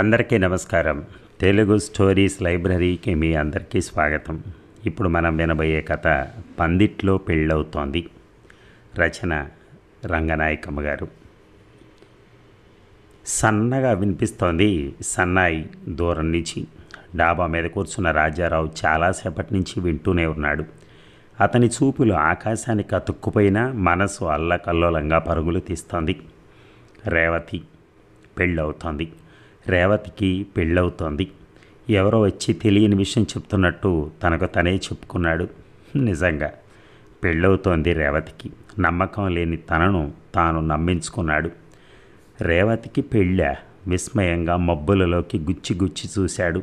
అందరికీ నమస్కారం. తెలుగు స్టోరీస్ లైబ్రరీకి మీ అందరికీ స్వాగతం. ఇప్పుడు మనం వినబోయే కథ పందిట్లో పెళ్ళవుతోంది. రచన రంగనాయకమ్మ గారు. సన్నగా వినిపిస్తోంది సన్నాయి దూరం నుంచి. డాబా మీద కూర్చున్న రాజారావు చాలాసేపటి నుంచి వింటూనే ఉన్నాడు. అతని చూపులు ఆకాశానికి అతుక్కుపోయినా మనసు అల్లకల్లోలంగా పరుగులు తీస్తోంది. రేవతి పెళ్ళవుతోంది. రేవతికి పెళ్ళవుతోంది. ఎవరో వచ్చి తెలియని విషయం చెప్తున్నట్టు తనకు తనే చెప్పుకున్నాడు. నిజంగా పెళ్ళవుతోంది రేవతికి. నమ్మకం లేని తనను తాను నమ్మించుకున్నాడు. రేవతికి పెళ్ళా? విస్మయంగా మబ్బులలోకి గుచ్చి గుచ్చి చూశాడు.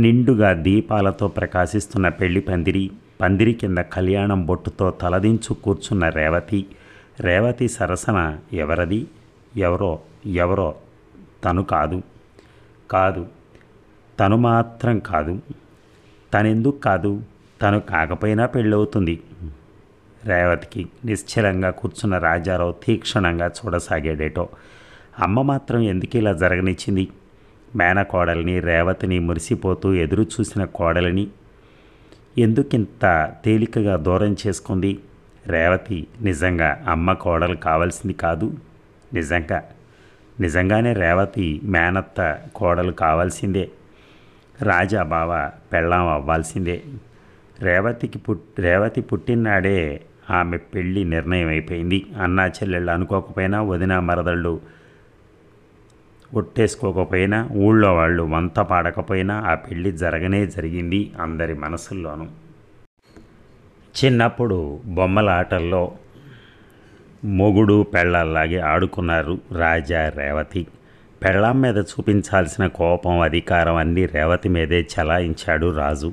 నిండుగా దీపాలతో ప్రకాశిస్తున్న పెళ్లి పందిరి కింద కళ్యాణం బొట్టుతో తలదించు కూర్చున్న రేవతి సరసన ఎవరది? ఎవరో తను కాదు తను మాత్రం కాదు. తనెందుకు కాదు? తను కాకపోయినా పెళ్ళవుతుంది రేవతికి. నిశ్చలంగా కూర్చున్న రాజారావు తీక్షణంగా చూడసాగాడేటో. అమ్మ మాత్రం ఎందుకు ఇలా జరగనిచ్చింది? మేనకోడల్ని రేవతిని మురిసిపోతూ ఎదురు చూసిన కోడలిని ఎందుకింత తేలికగా దూరం చేసుకుంది? రేవతి నిజంగా అమ్మ కోడలు కావాల్సింది కాదు. నిజంగానే రేవతి మేనత్త కోడలు కావాల్సిందే. రాజా బావ పెళ్ళాం అవ్వాల్సిందే. రేవతి పుట్టినాడే ఆమె పెళ్ళి నిర్ణయం అయిపోయింది. అన్నా చెల్లెళ్ళు అనుకోకపోయినా, వదిన మరదళ్ళు ఒట్టేసుకోకపోయినా, ఊళ్ళో వాళ్ళు వంత పాడకపోయినా ఆ పెళ్ళి జరిగింది అందరి మనసుల్లోనూ. చిన్నప్పుడు బొమ్మల ఆటల్లో మొగుడు పెళ్ళాల్లాగే ఆడుకున్నారు రాజా రేవతి. పెళ్ళాం మీద చూపించాల్సిన కోపం, అధికారం అన్నీ రేవతి మీదే చలాయించాడు రాజు.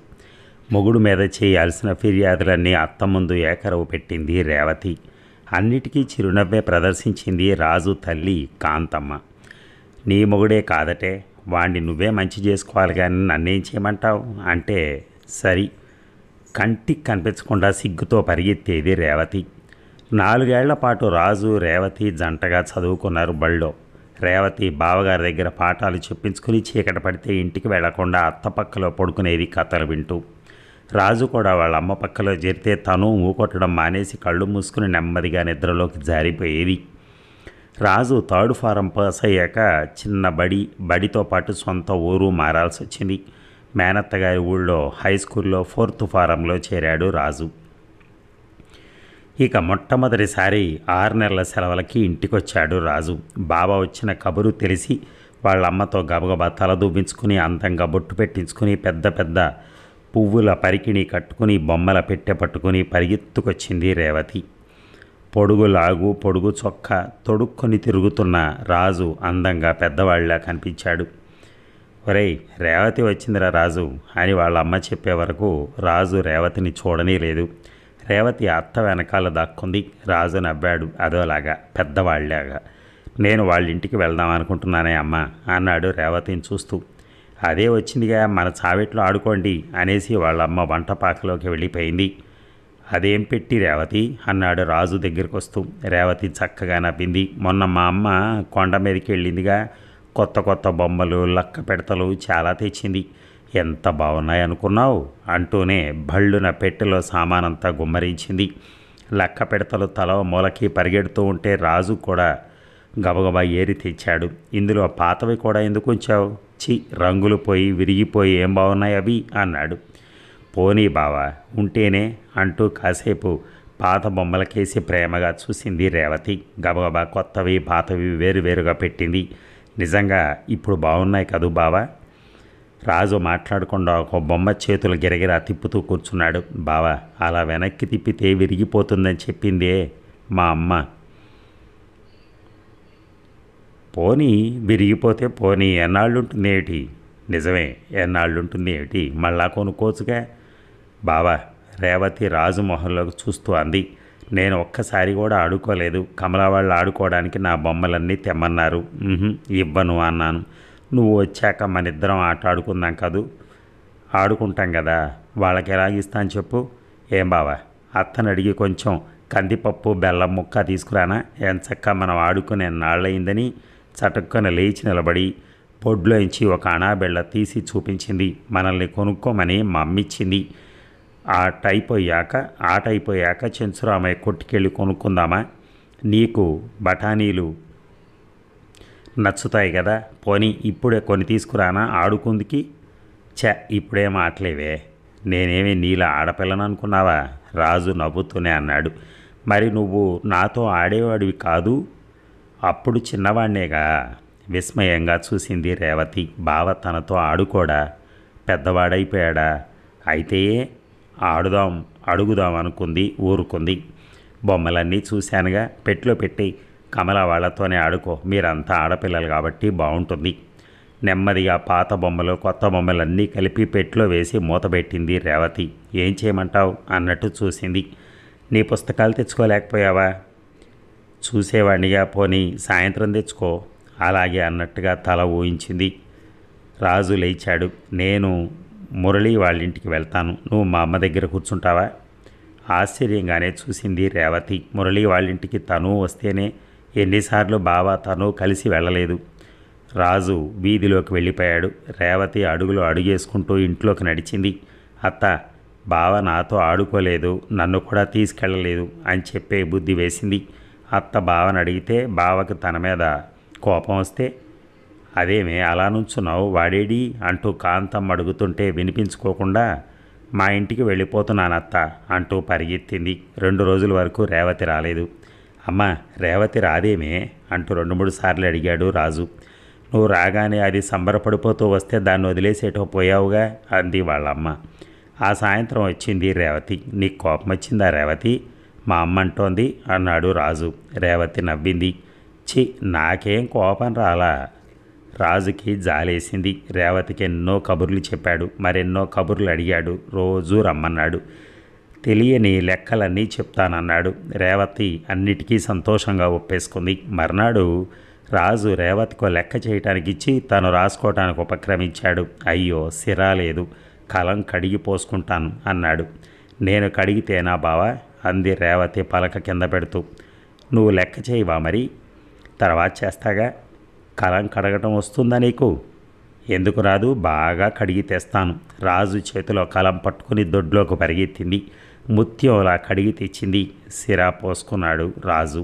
మొగుడు మీద చేయాల్సిన ఫిర్యాదులన్నీ అత్త ముందు ఏకరవు పెట్టింది రేవతి. అన్నిటికీ చిరునవ్వే ప్రదర్శించింది రాజు తల్లి కాంతమ్మ. నీ మొగుడే కాదటే, వాణ్ణి నువ్వే మంచి చేసుకోవాలి కానీ నన్నేం చేయమంటావు అంటే సరి. కంటికి కనిపించకుండా సిగ్గుతో పరిగెత్తేది రేవతి. 4 ఏళ్ల పాటు రాజు రేవతి జంటగా చదువుకున్నారు బళ్ళో. రేవతి బావగారి దగ్గర పాఠాలు చెప్పించుకుని చీకట పడితే ఇంటికి వెళ్లకుండా అత్త పక్కలో పడుకునేది కథలు వింటూ. రాజు కూడా వాళ్ళ అమ్మ పక్కలో చేరితే తను ఊకొట్టడం మానేసి కళ్ళు మూసుకుని నెమ్మదిగా నిద్రలోకి జారిపోయేది. రాజు 3rd ఫారం పాస్ అయ్యాక చిన్న బడితో పాటు సొంత ఊరు మారాల్సి వచ్చింది. మేనత్తగారి ఊళ్ళో హై స్కూల్లో 4th ఫారంలో చేరాడు రాజు. ఇక మొట్టమొదటిసారి 6 నెలల సెలవులకి ఇంటికొచ్చాడు రాజు. బావ వచ్చిన కబురు తెలిసి వాళ్ళమ్మతో గబగబా తల దూపించుకుని, అందంగా బొట్టు పెట్టించుకుని, పెద్ద పెద్ద పువ్వుల పరికిణి కట్టుకుని, బొమ్మల పెట్టె పట్టుకుని పరిగెత్తుకొచ్చింది రేవతి. పొడుగు చొక్కా తొడుక్కొని తిరుగుతున్న రాజు అందంగా పెద్దవాళ్ళలా కనిపించాడు. ఒరేయ్, రేవతి వచ్చిందిరా రాజు అని వాళ్ళమ్మ చెప్పే వరకు రాజు రేవతిని చూడనే లేదు. రేవతి అత్త వెనకాల దాక్కుంది. రాజు నవ్వాడు అదోలాగా, పెద్దవాళ్ళలాగా. నేను వాళ్ళ ఇంటికి వెళ్దాం అనుకుంటున్నానే అమ్మ అన్నాడు రేవతిని చూస్తూ. అదే వచ్చిందిగా, మన చావిట్లో ఆడుకోండి అనేసి వాళ్ళమ్మ వంటపాకలోకి వెళ్ళిపోయింది. అదేం పెట్టి రేవతి అన్నాడు రాజు దగ్గరికి వస్తూ. రేవతి చక్కగా నవ్వింది. మొన్న మా అమ్మ కొండ మీదకి వెళ్ళిందిగా, కొత్త బొమ్మలు, లక్క పెడతలు చాలా తెచ్చింది. ఎంత బాగున్నాయనుకున్నావు అంటూనే భళ్ళున పెట్టెలో సామానంతా గుమ్మరించింది. లక్క పెడతలు తల మూలకి పరిగెడుతూ ఉంటే రాజు కూడా గబగబా ఏరి తెచ్చాడు. ఇందులో పాతవి కూడా ఎందుకు ఉంచావు? రంగులు పోయి విరిగిపోయి ఏం బాగున్నాయి అవి అన్నాడు. పోనీ బావా, ఉంటేనే అంటూ కాసేపు పాత బొమ్మలకేసి ప్రేమగా చూసింది రేవతి. గబగబా కొత్తవి పాతవి వేరువేరుగా పెట్టింది. నిజంగా ఇప్పుడు బాగున్నాయి కదూ బావా? రాజు మాట్లాడకుండా ఒక బొమ్మ చేతులు గిరగిరా తిప్పుతూ కూర్చున్నాడు. బావా, అలా వెనక్కి తిప్పితే విరిగిపోతుందని చెప్పిందే మా అమ్మ. పోనీ విరిగిపోతే పోనీ, ఎన్నాళ్ళుంటుంది ఏమిటి? నిజమే, ఎన్నాళ్ళుంటుంది ఏమిటి? మళ్ళా కొనుక్కోవచ్చుగా బావా. రేవతి రాజు మొహంలోకి చూస్తూ అంది. నేను ఒక్కసారి కూడా ఆడుకోలేదు. కమలా వాళ్ళు ఆడుకోవడానికి నా బొమ్మలన్నీ తెమ్మన్నారు. ఇవ్వను అన్నాను. నువ్వు వచ్చాక మనిద్దరం ఆట ఆడుకుందాం కదూ. ఆడుకుంటాం కదా, వాళ్ళకి ఎలాగిస్తాను చెప్పు. ఏం బావా, అత్తను అడిగి కొంచెం కందిపప్పు బెల్లం ముక్క తీసుకురానా? ఎంచక్క మనం ఆడుకునే నాళ్ళయిందని చటుక్కన లేచి నిలబడి పొడ్లోంచి ఒక అణాబెళ్ళ తీసి చూపించింది. మనల్ని కొనుక్కోమని మా అమ్మిచ్చింది. ఆట అయిపోయాక చెంచురామయ్య కొట్టుకెళ్ళి కొనుక్కుందామా? నీకు బఠానీలు నచ్చుతాయి కదా, పోనీ ఇప్పుడే కొని తీసుకురానా ఆడుకుందికి? ఇప్పుడేం ఆటలేవే, నేనేమి నీలా ఆడపిల్లను అనుకున్నావా? రాజు నవ్వుతూనే అన్నాడు. మరి నువ్వు నాతో ఆడేవాడివి కాదు, అప్పుడు చిన్నవాణ్ణేగా. విస్మయంగా చూసింది రేవతి. బావ తనతో ఆడుకోడా? పెద్దవాడైపోయాడా? అయితే అడుగుదాం అనుకుంది, ఊరుకుంది. బొమ్మలన్నీ చూశానుగా, పెట్లో పెట్టి కమల వాళ్ళతోనే ఆడుకో, మీరంతా ఆడపిల్లలు కాబట్టి బాగుంటుంది. నెమ్మదిగా పాత బొమ్మలు కొత్త బొమ్మలన్నీ కలిపి పెట్లో వేసి మూతబెట్టింది రేవతి. ఏం చేయమంటావు అన్నట్టు చూసింది. నీ పుస్తకాలు తెచ్చుకోలేకపోయావా? చూసేవాడినిగా, పోనీ సాయంత్రం తెచ్చుకో. అలాగే అన్నట్టుగా తల ఊహించింది. రాజు లేచాడు. నేను మురళి వాళ్ళింటికి వెళ్తాను, నువ్వు మా అమ్మ దగ్గర కూర్చుంటావా? ఆశ్చర్యంగానే చూసింది రేవతి. మురళి వాళ్ళింటికి తను వస్తేనే, ఎన్నిసార్లు బావ తను కలిసి వెళ్ళలేదు. రాజు వీధిలోకి వెళ్ళిపోయాడు. రేవతి అడుగులు అడుగేసుకుంటూ ఇంట్లోకి నడిచింది. అత్త, బావ నాతో ఆడుకోలేదు, నన్ను కూడా తీసుకెళ్ళలేదు అని చెప్పే బుద్ధి వేసింది. అత్త బావని అడిగితే బావకు తన మీద కోపం వస్తే, అదేమే అలా నుంచున్నావు, వాడేడి అంటూ కాంతమ్మ అడుగుతుంటే వినిపించుకోకుండా, మా ఇంటికి వెళ్ళిపోతున్నానత్త అంటూ పరిగెత్తింది. 2 రోజుల వరకు రేవతి రాలేదు. అమ్మ, రేవతి రాదేమే అంటూ 2-3 సార్లు అడిగాడు రాజు. నువ్వు రాగానే అది సంబరపడిపోతూ వస్తే దాన్ని వదిలేసేటో పోయావుగా అంది వాళ్ళమ్మ. ఆ సాయంత్రం వచ్చింది రేవతి. నీకు కోపం వచ్చిందా రేవతి? మా అమ్మ అంటోంది అన్నాడు రాజు. రేవతి నవ్వింది. నాకేం కోపం రాలా. రాజుకి జాలేసింది. రేవతికి ఎన్నో కబుర్లు చెప్పాడు, మరెన్నో కబుర్లు అడిగాడు, రోజూ రమ్మన్నాడు. తెలియని లెక్కలన్నీ చెప్తానన్నాడు. రేవతి అన్నిటికీ సంతోషంగా ఒప్పేసుకుంది. మర్నాడు రాజు రేవతికో లెక్క చేయటానికి ఇచ్చి తను రాసుకోవటానికి ఉపక్రమించాడు. అయ్యో, సిరా లేదు, కలం కడిగి పోసుకుంటాను అన్నాడు. నేను కడిగితేనా బావా అంది రేవతి పలక కింద పెడుతూ. నువ్వు లెక్క చేయవా మరి? తర్వాత చేస్తాగా. కలం కడగటం వస్తుందా నీకు? ఎందుకు రాదు, బాగా కడిగి తెస్తాను. రాజు చేతిలో కలం పట్టుకుని దొడ్లోకి పరిగెత్తింది. ముత్యంలా కడిగి తెచ్చింది. సిరా పోసుకున్నాడు రాజు.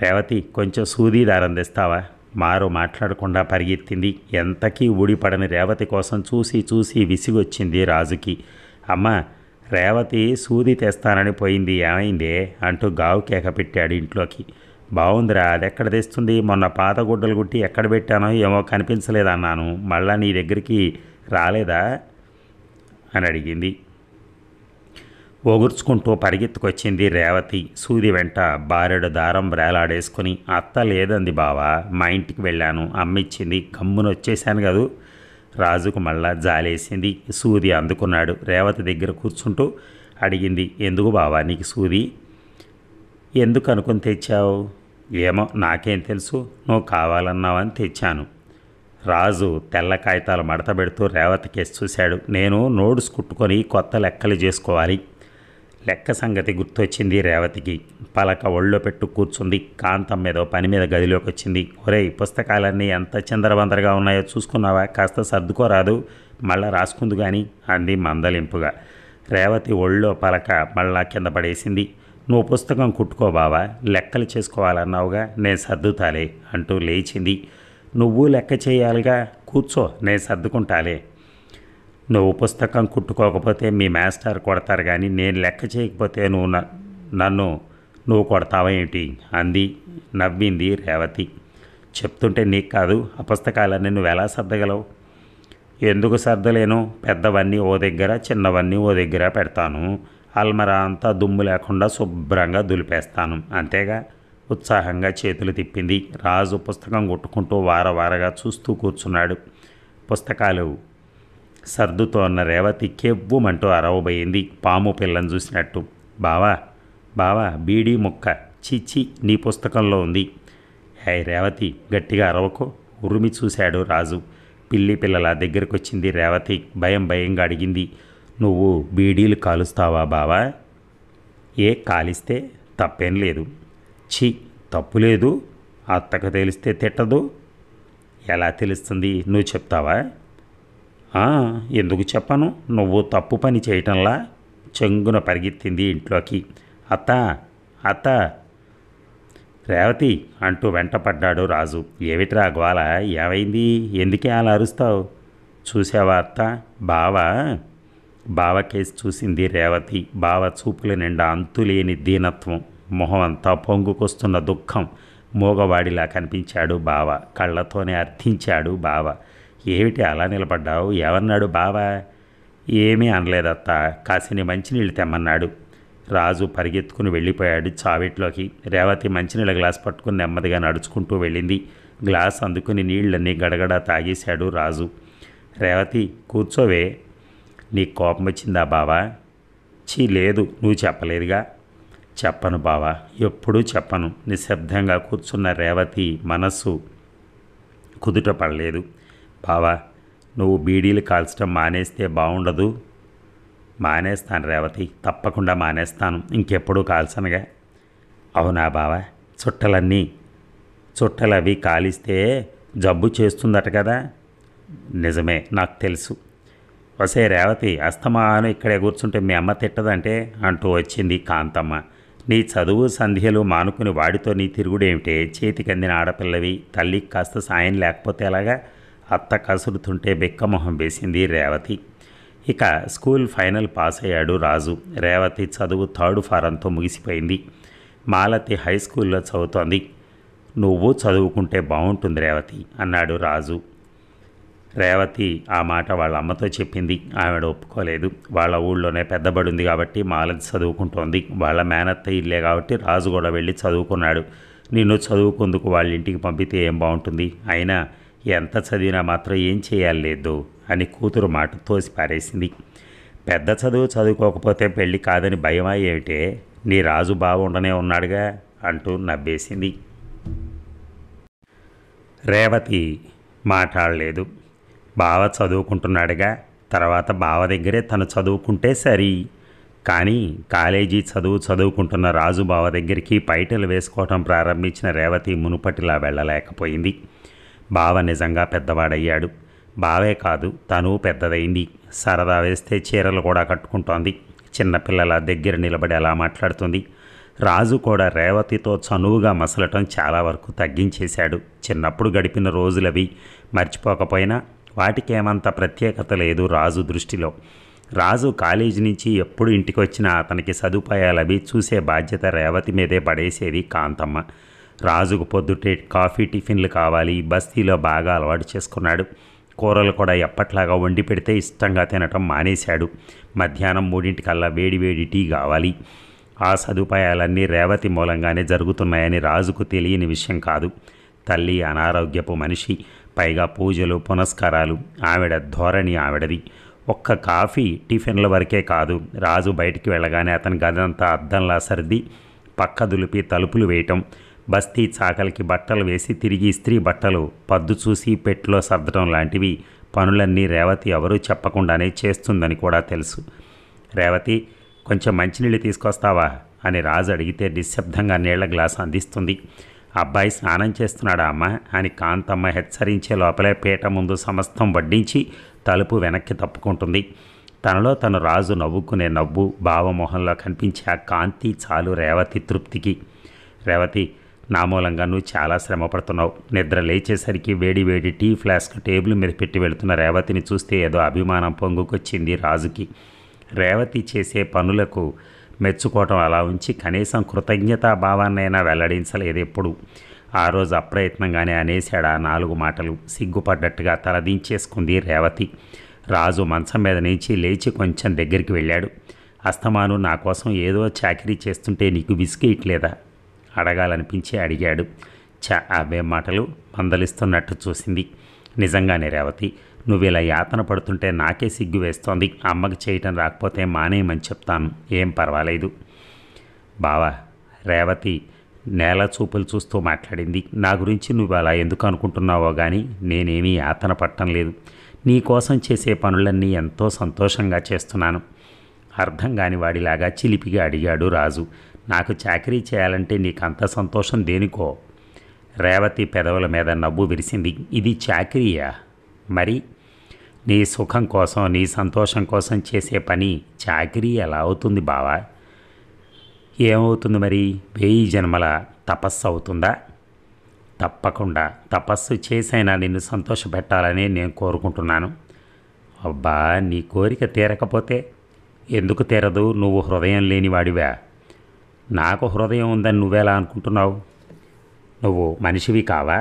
రేవతి, కొంచెం సూది దారం తెస్తావా? మారు మాట్లాడకుండా పరిగెత్తింది. ఎంతకీ ఊడిపడని రేవతి కోసం చూసి చూసి విసిగొచ్చింది రాజుకి. అమ్మ, రేవతి సూది తెస్తానని పోయింది, ఏమైందే అంటూ గావు కేక పెట్టాడు ఇంట్లోకి. బాగుందిరా, అదెక్కడ తెస్తుంది? మొన్న పాత గుడ్డలు గుట్టి ఎక్కడ పెట్టానో ఏమో కనిపించలేదన్నాను, మళ్ళా నీ దగ్గరికి రాలేదా అని అడిగింది. ఒగుర్చుకుంటూ పరిగెత్తుకొచ్చింది రేవతి. సూది వెంట బారెడు దారం వేలాడేసుకుని. అత్త లేదంది బావా, మా ఇంటికి వెళ్ళాను, అమ్మిచ్చింది, గమ్మున వచ్చేసాను కదూ. రాజుకు మళ్ళా జాలేసింది. సూది అందుకున్నాడు. రేవతి దగ్గర కూర్చుంటూ అడిగింది. ఎందుకు బావా నీకు సూది? ఎందుకు అనుకుని తెచ్చావు? ఏమో నాకేం తెలుసు, నువ్వు కావాలన్నావని తెచ్చాను. రాజు తెల్ల కాగితాలు మడత పెడుతూ రేవతి కేసు చూశాడు. నేను నోట్స్ కుట్టుకొని కొత్త లెక్కలు చేసుకోవాలి. లెక్క సంగతి గుర్తొచ్చింది రేవతికి. పలక ఒళ్ళో పెట్టు కూర్చుంది. కాంతం మీద పని మీద గదిలోకి వచ్చింది. ఒరేయ్, పుస్తకాలన్నీ ఎంత చిందరవందరగా ఉన్నాయో చూసుకున్నావా? కాస్త సర్దుకోరాదు, మళ్ళా రాసుకుందు కానీ అంది మందలింపుగా. రేవతి ఒళ్ళో పలక మళ్ళా కింద పడేసింది. నువ్వు పుస్తకం కుట్టుకో బావా, లెక్కలు చేసుకోవాలన్నావుగా, నేను సర్దుతాలే అంటూ లేచింది. నువ్వు లెక్క చేయాలిగా, కూర్చో, నేను సర్దుకుంటాలే. నువ్వు పుస్తకం కుట్టుకోకపోతే మీ మాస్టర్ కొడతారు కానీ నేను లెక్క చేయకపోతే నువ్వు కొడతావా ఏంటి అంది. నవ్వింది రేవతి. చెప్తుంటే నీకు కాదు, ఆ పుస్తకాలన్నీ నువ్వు ఎలా సర్దగలవు? ఎందుకు సర్దలేను? పెద్దవన్నీ ఓ దగ్గర, చిన్నవన్నీ ఓ దగ్గర పెడతాను. అల్మరా అంతా దుమ్ము లేకుండా శుభ్రంగా దులిపేస్తాను, అంతేగా. ఉత్సాహంగా చేతులు తిప్పింది. రాజు పుస్తకం కుట్టుకుంటూ వారవారగా చూస్తూ కూర్చున్నాడు. పుస్తకాలు సర్దుతోన్న రేవతి కెవ్వుమంటూ అరవబోయింది, పాము పిల్లని చూసినట్టు. బావా బీడీ ముక్క చిచ్చి నీ పుస్తకంలో ఉంది. హే రేవతి, గట్టిగా అరవకో, ఉరిమి చూశాడు రాజు. పిల్లి పిల్లల దగ్గరికి వచ్చింది రేవతి. భయంగా అడిగింది. నువ్వు బీడీలు కాలుస్తావా బావా? కాలిస్తే తప్పేం లేదు. తప్పు లేదు, అత్తకు తెలిస్తే తిట్టదు. ఎలా తెలుస్తుంది, నువ్వు చెప్తావా? "ఆ, ఎందుకు చెప్పను, నువ్వు తప్పు పని చేయటంలా." చెంగున పరిగెత్తింది ఇంట్లోకి. "అత్త, అత్త, రేవతి" అంటూ వెంటపడ్డాడు రాజు. "ఏమిట్రా గోల, ఏమైంది, ఎందుకే అలా అరుస్తావు?" "చూసావా అత్త, బావా." బావ కేసి చూసింది రేవతి. బావ చూపుల నిండా అంతులేని దీనత్వం, మొహం అంతా పొంగుకొస్తున్న దుఃఖం. మూగవాడిలా కనిపించాడు బావ. కళ్ళతోనే అర్థించాడు బావ. "ఏమిటి అలా నిలబడ్డావు, ఏమన్నాడు బావ?" "ఏమీ అనలేదత్త, కాసిని మంచినీళ్ళు తెమ్మన్నాడు." రాజు పరిగెత్తుకుని వెళ్ళిపోయాడు చావిట్లోకి. రేవతి మంచినీళ్ళ గ్లాస్ పట్టుకుని నెమ్మదిగా నడుచుకుంటూ వెళ్ళింది. గ్లాస్ అందుకుని నీళ్ళన్నీ గడగడా తాగేశాడు రాజు. "రేవతి, కూర్చోవే." "నీకు కోపం వచ్చిందా బావా?" "చీ లేదు, నువ్వు చెప్పలేదుగా." "చెప్పను బావా, ఎప్పుడూ చెప్పను." నిశ్శబ్దంగా కూర్చున్న రేవతి మనస్సు కుదుట పడలేదు. "బావా, నువ్వు బీడీలు కాల్చడం మానేస్తే బాగుండదు." "మానేస్తాను రేవతి, తప్పకుండా మానేస్తాను, ఇంకెప్పుడూ కాల్చనుగా." "అవునా బావా, చుట్టలవి కాలిస్తే జబ్బు చేస్తుందట కదా." "నిజమే, నాకు తెలుసు." "వసే రేవతి, అస్తమాను ఇక్కడే కూర్చుంటే మీ అమ్మ తిట్టదంటే?" అంటూ వచ్చింది కాంతమ్మ. "నీ చదువు సంధ్యలు మానుకుని వాడితో నీ తిరుగుడేమిటే? చేతికందిన ఆడపిల్లవి, తల్లికి కాస్త సాయం లేకపోతే ఎలాగా?" అత్త కసురుతుంటే బిక్కమొహం వేసింది రేవతి. ఇక స్కూల్ ఫైనల్ పాస్ అయ్యాడు రాజు. రేవతి చదువు థర్డ్ ఫారంతో ముగిసిపోయింది. మాలతి హై స్కూల్లో చదువుతోంది. "నువ్వు చదువుకుంటే బాగుంటుంది రేవతి" అన్నాడు రాజు. రేవతి ఆ మాట వాళ్ళ అమ్మతో చెప్పింది. ఆవిడ ఒప్పుకోలేదు. వాళ్ళ ఊళ్ళోనే పెద్దబడింది కాబట్టి మాలతి చదువుకుంటోంది. వాళ్ళ మేనత్త ఇల్లే కాబట్టి రాజు కూడా వెళ్ళి చదువుకున్నాడు. "నిన్ను చదువుకుందుకు వాళ్ళ ఇంటికి పంపితే ఏం బాగుంటుంది, అయినా ఎంత చదివినా మాత్రం ఏం చేయాలి లేదు" అని కూతురు మాట తోసి పారేసింది. "పెద్ద చదువు చదువుకోకపోతే పెళ్ళి కాదని భయమా ఏమిటే? నీ రాజు బాగుండనే ఉన్నాడుగా" అంటూ నవ్వేసింది. రేవతి మాట్లాడలేదు. బావ చదువుకుంటున్నాడుగా, తర్వాత బావ దగ్గరే తను చదువుకుంటే సరి. కానీ కాలేజీ చదువుకుంటున్న రాజు బావ దగ్గరికి పైటలు వేసుకోవటం ప్రారంభించిన రేవతి మునుపటిలా వెళ్ళలేకపోయింది. బావ నిజంగా పెద్దవాడయ్యాడు. బావే కాదు, తను పెద్దదైంది. సరదా వేస్తే చీరలు కూడా కట్టుకుంటోంది. చిన్నపిల్లల దగ్గర నిలబడి అలా మాట్లాడుతుంది. రాజు కూడా రేవతితో చనువుగా మసలటం చాలా వరకు తగ్గించేశాడు. చిన్నప్పుడు గడిపిన రోజులవి మర్చిపోకపోయినా వాటికేమంత ప్రత్యేకత లేదు రాజు దృష్టిలో. రాజు కాలేజీ నుంచి ఎప్పుడు ఇంటికి వచ్చినా అతనికి సదుపాయాలవి చూసే బాధ్యత రేవతి మీదే పడేసేది కాంతమ్మ. రాజుకు పొద్దుటే కాఫీ టిఫిన్లు కావాలి. బస్తీలో బాగా అలవాటు చేసుకున్నాడు. కూరలు కూడా ఎప్పట్లాగా వండి పెడితే ఇష్టంగా తినటం మానేశాడు. మధ్యాహ్నం 3 వేడివేడి టీ కావాలి. ఆ సదుపాయాలన్నీ రేవతి మూలంగానే జరుగుతున్నాయని రాజుకు తెలియని విషయం కాదు. తల్లి అనారోగ్యపు మనిషి, పైగా పూజలు పునస్కారాలు. ఆవిడ ధోరణి ఆవిడది. ఒక్క కాఫీ టిఫిన్ల వరకే కాదు, రాజు బయటికి వెళ్ళగానే అతని గదంతా అద్దంలా సర్ది పక్క దులిపి తలుపులు వేయటం, బస్తీ చాకలికి బట్టలు వేసి తిరిగి ఇస్త్రీ బట్టలు పద్దు చూసి పెట్టులో సర్దటం లాంటివి పనులన్నీ రేవతి ఎవరూ చెప్పకుండానే చేస్తుందని కూడా తెలుసు. "రేవతి, కొంచెం మంచినీళ్ళు తీసుకొస్తావా?" అని రాజు అడిగితే నిశ్శబ్దంగా నీళ్ల గ్లాసు అందిస్తుంది. "అబ్బాయి స్నానం చేస్తున్నాడా అమ్మ?" అని కాంతమ్మ హెచ్చరించే లోపలే పీట ముందు సమస్తం వడ్డించి తలుపు వెనక్కి తప్పుకుంటుంది. తనలో తను రాజు నవ్వుకునే నవ్వు భావమోహంలో కనిపించే ఆ కాంతి చాలు రేవతి తృప్తికి. "రేవతి, నా మూలంగా నువ్వు చాలా శ్రమ పడుతున్నావు." నిద్ర లేచేసరికి వేడి వేడి టీ ఫ్లాస్క్ టేబుల్ మీద పెట్టి వెళుతున్న రేవతిని చూస్తే ఏదో అభిమానం పొంగుకొచ్చింది రాజుకి. రేవతి చేసే పనులకు మెచ్చుకోవటం అలా ఉంచి కనీసం కృతజ్ఞతాభావాన్నైనా వెల్లడించలేదు ఎప్పుడు. ఆ రోజు అప్రయత్నంగానే అనేశాడు ఆ 4 మాటలు. సిగ్గుపడ్డట్టుగా తలదించేసుకుంది రేవతి. రాజు మంచం మీద నుంచి లేచి కొంచెం దగ్గరికి వెళ్ళాడు. "అస్తమాను నా కోసం ఏదో చాకిరీ చేస్తుంటే నీకు విసిగేయట్లేదా?" అడగాలనిపించి అడిగాడు. అవేం మాటలు, మందలిస్తున్నట్టు చూసింది. "నిజంగానే రేవతి, నువ్వు ఇలా యాతన పడుతుంటే నాకే సిగ్గు వేస్తోంది. అమ్మకి చేయటం రాకపోతే మానేయమని చెప్తాను, ఏం పర్వాలేదు." "బావా." రేవతి నేల చూపులు చూస్తూ మాట్లాడింది. "నా గురించి నువ్వు అలా ఎందుకు అనుకుంటున్నావో కానీ నేనేమీ యాతన పట్టం లేదు. నీ కోసం చేసే పనులన్నీ ఎంతో సంతోషంగా చేస్తున్నాను." అర్థం కాని వాడిలాగా చిలిపిగా అడిగాడు రాజు. "నాకు చాకరీ చేయాలంటే నీకు అంత సంతోషం దేనికో?" రేవతి పెదవుల మీద నవ్వు విరిసింది. ఇది చాకిరీయా? మరి నీ సుఖం కోసం, నీ సంతోషం కోసం చేసే పని చాకిరీ ఎలా అవుతుంది బావా? ఏమవుతుంది మరి? 1000 జన్మల తపస్సు అవుతుందా? తప్పకుండా తపస్సు చేసైనా నిన్ను సంతోషపెట్టాలని నేను కోరుకుంటున్నాను. అబ్బా, నీ కోరిక తీరకపోతే? ఎందుకు తీరదు? నువ్వు హృదయం లేనివాడివా? నాకు హృదయం ఉందని నువ్వెలా అనుకుంటున్నావు? నువ్వు మనిషివి కావా?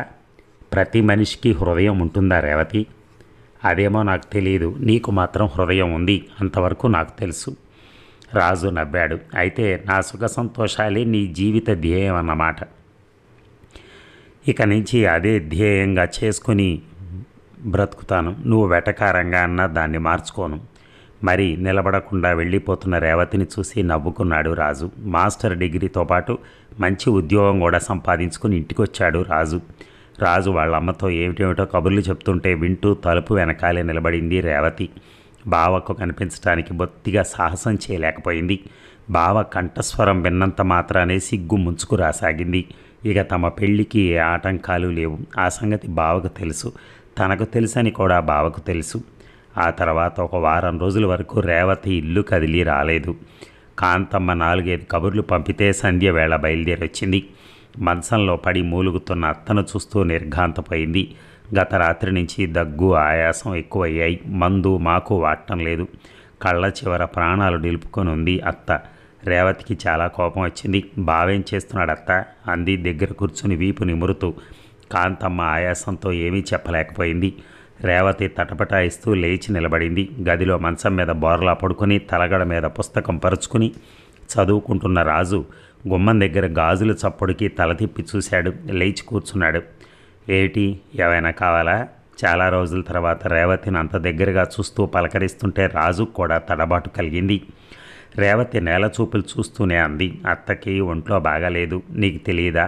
ప్రతి మనిషికి హృదయం ఉంటుందా రేవతి? అదేమో నాకు తెలియదు. నీకు మాత్రం హృదయం ఉంది, అంతవరకు నాకు తెలుసు. రాజు నవ్వాడు. అయితే నా సుఖ సంతోషాలే నీ జీవిత ధ్యేయం అన్నమాట. ఇక నుంచి అదే ధ్యేయంగా చేసుకుని బ్రతుకుతాను. నువ్వు వెటకారంగా అన్నా దాన్ని మార్చుకోను. మరి నిలబడకుండా వెళ్ళిపోతున్న రేవతిని చూసి నవ్వుకున్నాడు రాజు. మాస్టర్ డిగ్రీతో పాటు మంచి ఉద్యోగం కూడా సంపాదించుకుని ఇంటికి వచ్చాడు రాజు. రాజు వాళ్ళ అమ్మతో ఏమిటేమిటో కబుర్లు చెప్తుంటే వింటూ తలుపు వెనకాలే నిలబడింది రేవతి. బావకు కనిపించడానికి బొత్తిగా సాహసం చేయలేకపోయింది. బావ కంఠస్వరం విన్నంత మాత్రానే సిగ్గు ముంచుకు రాసాగింది. ఇక తమ పెళ్లికి ఏ ఆటంకాలు లేవు. ఆ సంగతి బావకు తెలుసు, తనకు తెలుసని కూడా బావకు తెలుసు. ఆ తర్వాత ఒక వారం రోజుల వరకు రేవతి ఇల్లు కదిలి రాలేదు. కాంతమ్మ 4-5 కబుర్లు పంపితే సంధ్య వేళ బయలుదేరొచ్చింది. మంచంలో పడి మూలుగుతున్న అత్తను చూస్తూ నిర్ఘాంతపోయింది. గత రాత్రి నుంచి దగ్గు, ఆయాసం ఎక్కువయ్యాయి. మందు మాకు వాడటం లేదు. కళ్ళ చివర ప్రాణాలు నిలుపుకొని ఉంది అత్త. రేవతికి చాలా కోపం వచ్చింది. బావేం చేస్తున్నాడు అత్త అంది దగ్గర కూర్చుని వీపు నిమురుతూ. కాంతమ్మ ఆయాసంతో ఏమీ చెప్పలేకపోయింది. రేవతి తటపటాయిస్తూ లేచి నిలబడింది. గదిలో మంచం మీద బోర్లా పడుకుని తలగడ మీద పుస్తకం పరుచుకుని చదువుకుంటున్న రాజు గుమ్మం దగ్గర గాజుల చప్పుడుకి తల తిప్పి చూశాడు. లేచి కూర్చున్నాడు. ఏమిటి, ఏమైనా కావాలా? చాలా రోజుల తర్వాత రేవతిని అంత దగ్గరగా చూస్తూ పలకరిస్తుంటే రాజు కూడా తడబాటు కలిగింది. రేవతి నేల చూపులు చూస్తూనే అంది, అత్తకి ఒంట్లో బాగాలేదు, నీకు తెలియదా?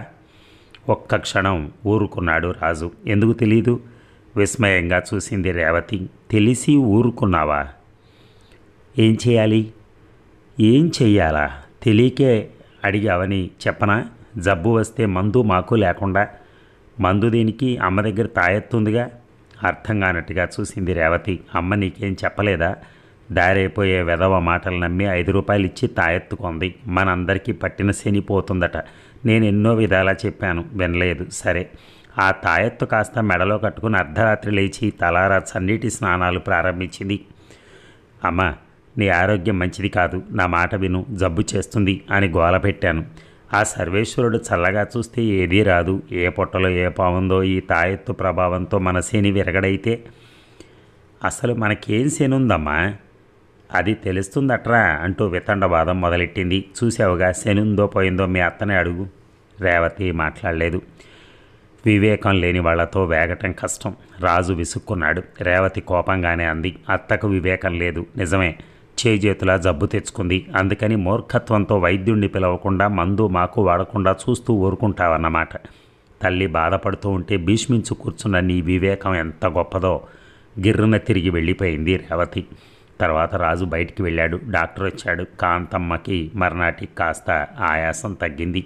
ఒక్క క్షణం ఊరుకున్నాడు రాజు. ఎందుకు తెలీదు? విస్మయంగా చూసింది రేవతి. తెలిసి ఊరుకున్నావా? ఏం చేయాలి? ఏం చెయ్యాలా? తెలియకే అడిగావని చెప్పనా? జబ్బు వస్తే మందు మాకు లేకుండా? మందు దీనికి? అమ్మ దగ్గర తాయెత్తుందిగా. అర్థం కానట్టుగా చూసింది రేవతి. అమ్మ నీకేం చెప్పలేదా? దారైపోయే వెధవ మాటలు నమ్మి 5 రూపాయలు ఇచ్చి తాయెత్తుకుంది. మనందరికీ పట్టిన శనిపోతుందట. నేను ఎన్నో విధాలా చెప్పాను, వినలేదు. సరే, ఆ తాయెత్తు కాస్త మెడలో కట్టుకుని అర్ధరాత్రి లేచి తలారా చన్నీటి స్నానాలు ప్రారంభించింది. అమ్మ, నీ ఆరోగ్యం మంచిది కాదు, నా మాట విను, జబ్బు చేస్తుంది అని గోల పెట్టాను. ఆ సర్వేశ్వరుడు చల్లగా చూస్తే ఏదీ రాదు. ఏ పొట్టలో ఏ పావుందో ఈ తాయెత్తు ప్రభావంతో మన శని విరగడైతే అసలు మనకేం శని ఉందమ్మా? అది తెలుస్తుందట్రా అంటూ వితండవాదం మొదలెట్టింది. చూసావుగా, శని ఉందో పోయిందో మీ అత్తనే అడుగు. రేవతి మాట్లాడలేదు. వివేకం లేని వాళ్లతో వేగటం కష్టం. రాజు విసుక్కున్నాడు. రేవతి కోపంగానే అంది, అత్తకు వివేకం లేదు, నిజమే. చేజేతులా జబ్బు తెచ్చుకుంది. అందుకని మూర్ఖత్వంతో వైద్యుణ్ణి పిలవకుండా మందు మాకు వాడకుండా చూస్తూ ఊరుకుంటావన్నమాట. తల్లి బాధపడుతూ ఉంటే భీష్మించు కూర్చున్న నీ వివేకం ఎంత గొప్పదో. గిర్రున తిరిగి వెళ్ళిపోయింది రేవతి. తర్వాత రాజు బయటికి వెళ్ళాడు. డాక్టర్ వచ్చాడు. కాంతమ్మకి మర్నాటికి కాస్త ఆయాసం తగ్గింది.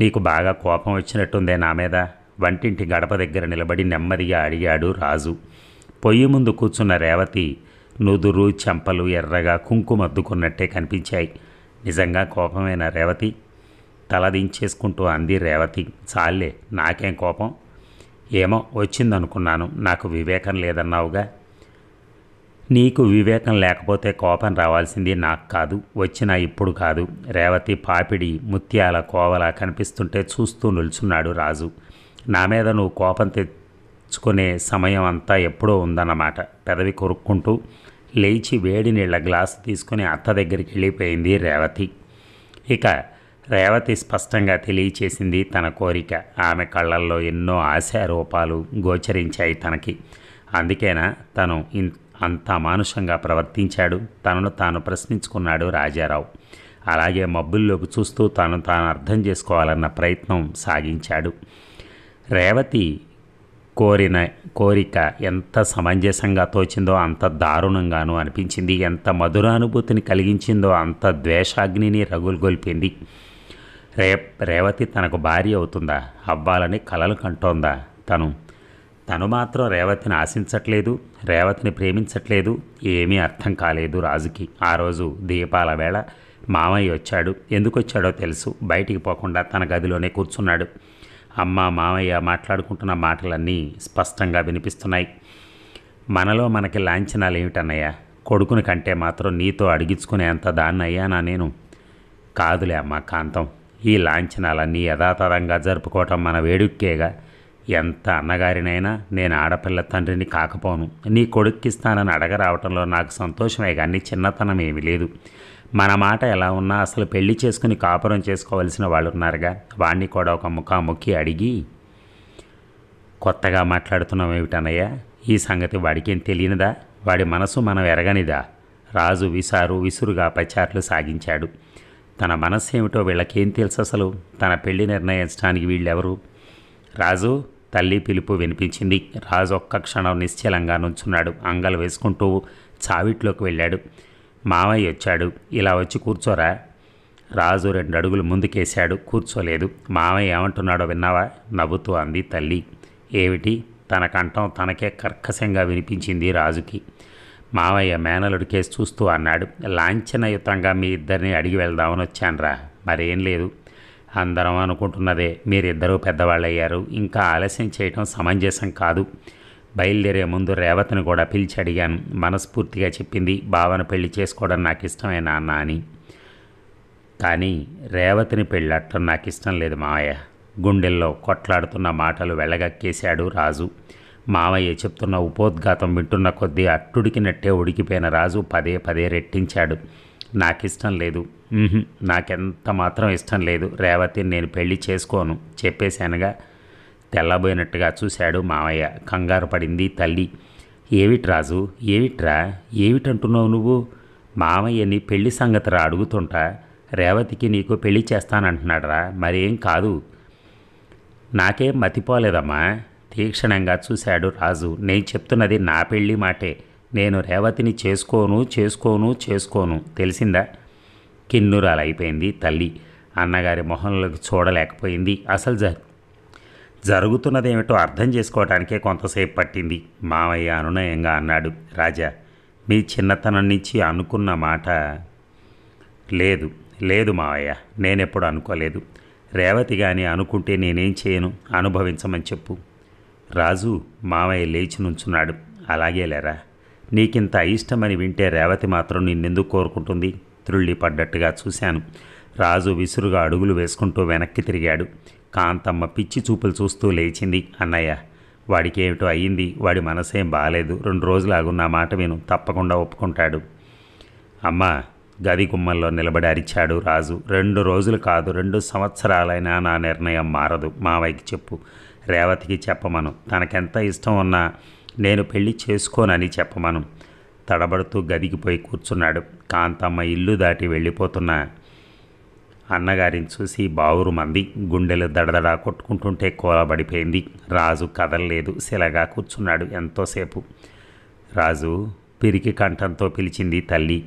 నీకు బాగా కోపం వచ్చినట్టుందే నా మీద? వంటింటి గడప దగ్గర నిలబడి నెమ్మదిగా అడిగాడు రాజు. పొయ్యి ముందు కూర్చున్న రేవతి నుదురు, చెంపలు ఎర్రగా కుంకుమద్దుకున్నట్టే కనిపించాయి. నిజంగా కోపమేనా రేవతి? తలదించేసుకుంటూ అంది రేవతి. చాలే, నాకేం కోపం? ఏమో వచ్చిందనుకున్నాను. నాకు వివేకం లేదన్నావుగా. నీకు వివేకం లేకపోతే కోపం రావాల్సింది నాకు కాదు, వచ్చినా ఇప్పుడు కాదు. రేవతి పాపిడి ముత్యాల కోవలా కనిపిస్తుంటే చూస్తూ నిల్చున్నాడు రాజు. నా మీద నువ్వు కోపం తెచ్చుకునే సమయం అంతా ఎప్పుడో ఉందన్నమాట. పెదవి కొరుక్కుంటూ లేచి వేడి నీళ్ల గ్లాసు తీసుకుని అత్త దగ్గరికి వెళ్ళిపోయింది రేవతి. ఇక రేవతి స్పష్టంగా తెలియచేసింది తన కోరిక. ఆమె కళ్ళల్లో ఎన్నో ఆశారూపాలు గోచరించాయి తనకి. అందుకేనా తను అంత అమానుషంగా ప్రవర్తించాడు? తనను తాను ప్రశ్నించుకున్నాడు రాజారావు. అలాగే మబ్బుల్లోకి చూస్తూ తాను అర్థం చేసుకోవాలన్న ప్రయత్నం సాగించాడు. రేవతి కోరిక ఎంత సమంజసంగా తోచిందో అంత దారుణంగానూ అనిపించింది. ఎంత మధురానుభూతిని కలిగించిందో అంత ద్వేషాగ్నిని రగులుగొల్పింది. రేవతి తనకు భార్య అవుతుందా, అవ్వాలని కలలు కంటోందా? తను తను మాత్రం రేవతిని ఆశించట్లేదు, రేవతిని ప్రేమించట్లేదు. ఏమీ అర్థం కాలేదు రాజుకి. ఆ రోజు దీపాల వేళ మామయ్య వచ్చాడు. ఎందుకు వచ్చాడో తెలుసు. బయటికి పోకుండా తన గదిలోనే కూర్చున్నాడు. అమ్మ మామయ్య మాట్లాడుకుంటున్న మాటలన్నీ స్పష్టంగా వినిపిస్తున్నాయి. మనలో మనకి లాంఛనాలు ఏమిటన్నయ్యా? కొడుకుని కంటే మాత్రం నీతో అడిగించుకునేంత దాన్నయ్యానా నేను? కాదులే అమ్మ కాంతం, ఈ లాంఛనాలన్నీ యథాతథంగా జరుపుకోవటం మన వేడుక్కేగా. ఎంత అన్నగారినైనా నేను ఆడపిల్ల తండ్రిని కాకపోను. నీ కొడుక్కిస్తానని అడగరావటంలో నాకు సంతోషమే కానీ చిన్నతనం ఏమీ లేదు. మన మాట ఎలా ఉన్నా అసలు పెళ్లి చేసుకుని కాపురం చేసుకోవలసిన వాళ్ళు ఉన్నారుగా. వాణ్ణి కూడా ఒక ముఖాముఖి అడిగి కొత్తగా మాట్లాడుతున్నాం ఏమిటన్నయ్యా? ఈ సంగతి వాడికేం తెలియనిదా? వాడి మనసు మనం ఎరగనిదా? రాజు విసురుగా పచార్లు సాగించాడు. తన మనస్సు ఏమిటో వీళ్ళకేం తెలుసు అసలు? తన పెళ్లి నిర్ణయించడానికి వీళ్ళెవరు? రాజు, తల్లి పిలుపు వినిపించింది. రాజు ఒక్క క్షణం నిశ్చలంగా నుంచున్నాడు. అంగలు వేసుకుంటూ చావిట్లోకి వెళ్ళాడు. మామయ్య వచ్చాడు. ఇలా వచ్చి కూర్చోరా. రాజు 2 అడుగులు ముందుకేశాడు. కూర్చోలేదు. మామయ్య ఏమంటున్నాడో విన్నావా? నవ్వుతూ అంది తల్లి. ఏమిటి? తన కంఠం తనకే కర్కశంగా వినిపించింది రాజుకి. మామయ్య మేనలుడి కేసు చూస్తూ అన్నాడు. లాంఛనయుతంగా మీ ఇద్దరిని అడిగి వెళ్దామని వచ్చానురా. మరేం లేదు. అందరం అనుకుంటున్నదే. మీరిద్దరూ పెద్దవాళ్ళయ్యారు. ఇంకా ఆలస్యం చేయటం సమంజసం కాదు. బయలుదేరే ముందు రేవతిని కూడా పిలిచి అడిగాను. మనస్ఫూర్తిగా చెప్పింది, బావను పెళ్లి చేసుకోవడం నాకు ఇష్టమే నాన్న అని. కానీ రేవతిని పెళ్ళట్టడం నాకు ఇష్టం లేదు మావయ్య. గుండెల్లో కొట్లాడుతున్న మాటలు వెళ్ళగక్కేశాడు రాజు. మావయ్య చెప్తున్న ఉపోద్ఘాతం వింటున్న కొద్దీ అట్టుడికినట్టే ఉడికిపోయిన రాజు పదే పదే రెట్టించాడు. నాకిష్టం లేదు. నాకెంత మాత్రం ఇష్టం లేదు. రేవతిని నేను పెళ్లి చేసుకోను చెప్పేశానుగా. తెల్లబోయినట్టుగా చూశాడు మావయ్య. కంగారు పడింది తల్లి. ఏమిటి రాజు, ఏమిట్రా, ఏమిటంటున్నావు నువ్వు? మావయ్యని పెళ్లి సంగతిరా అడుగుతుంటా. రేవతికి నీకు పెళ్లి చేస్తానంటున్నాడరా. మరేం కాదు. నాకేం మతిపోలేదమ్మా. తీక్షణంగా చూశాడు రాజు. నేను చెప్తున్నది నా పెళ్లి మాటే. నేను రేవతిని చేసుకోను తెలిసిందా? కిన్నురాలైపోయింది తల్లి. అన్నగారి మొహంలోకి చూడలేకపోయింది. అసలు జరుగుతున్నదేమిటో అర్థం చేసుకోవటానికే కొంతసేపు పట్టింది. మావయ్య అనునయంగా అన్నాడు. రాజా, మీ చిన్నతనం నుంచి అనుకున్న మాట లేదు మావయ్య. నేనెప్పుడు అనుకోలేదు. రేవతి కానీ అనుకుంటే నేనేం చేయను? అనుభవించమని చెప్పు. రాజు, మావయ్య లేచి నుంచున్నాడు. అలాగే లేరా. నీకింత అయిష్టమని వింటే రేవతి మాత్రం నిన్నెందుకు కోరుకుంటుంది? త్రుళ్ళిపడ్డట్టుగా చూశాను. రాజు విసురుగా అడుగులు వేసుకుంటూ వెనక్కి తిరిగాడు. కాంతమ్మ పిచ్చి చూపులు చూస్తూ లేచింది. అన్నయ్య, వాడికి ఏమిటో అయ్యింది. వాడి మనసేం బాగాలేదు. 2 రోజులు ఆగున్న మాట విను, తప్పకుండా ఒప్పుకుంటాడు. అమ్మా, గది గుమ్మల్లో నిలబడి అరిచాడు రాజు. 2 రోజులు కాదు, 2 సంవత్సరాలైనా నా నిర్ణయం మారదు. మావయ్యకి చెప్పు. రేవతికి చెప్పమను. తనకెంత ఇష్టం ఉన్నా నేను పెళ్లి చేసుకోనని చెప్పమను. తడబడుతూ గదికి పోయి కూర్చున్నాడు. కాంతమ్మ ఇల్లు దాటి వెళ్ళిపోతున్న అన్నగారిని చూసి బావురు మంది. గుండెలు దడదడా కొట్టుకుంటుంటే కూలబడిపోయింది. రాజు కదలలేదు. శిలగా కూర్చున్నాడు ఎంతోసేపు. రాజు, పిరికి కంఠంతో పిలిచింది తల్లి.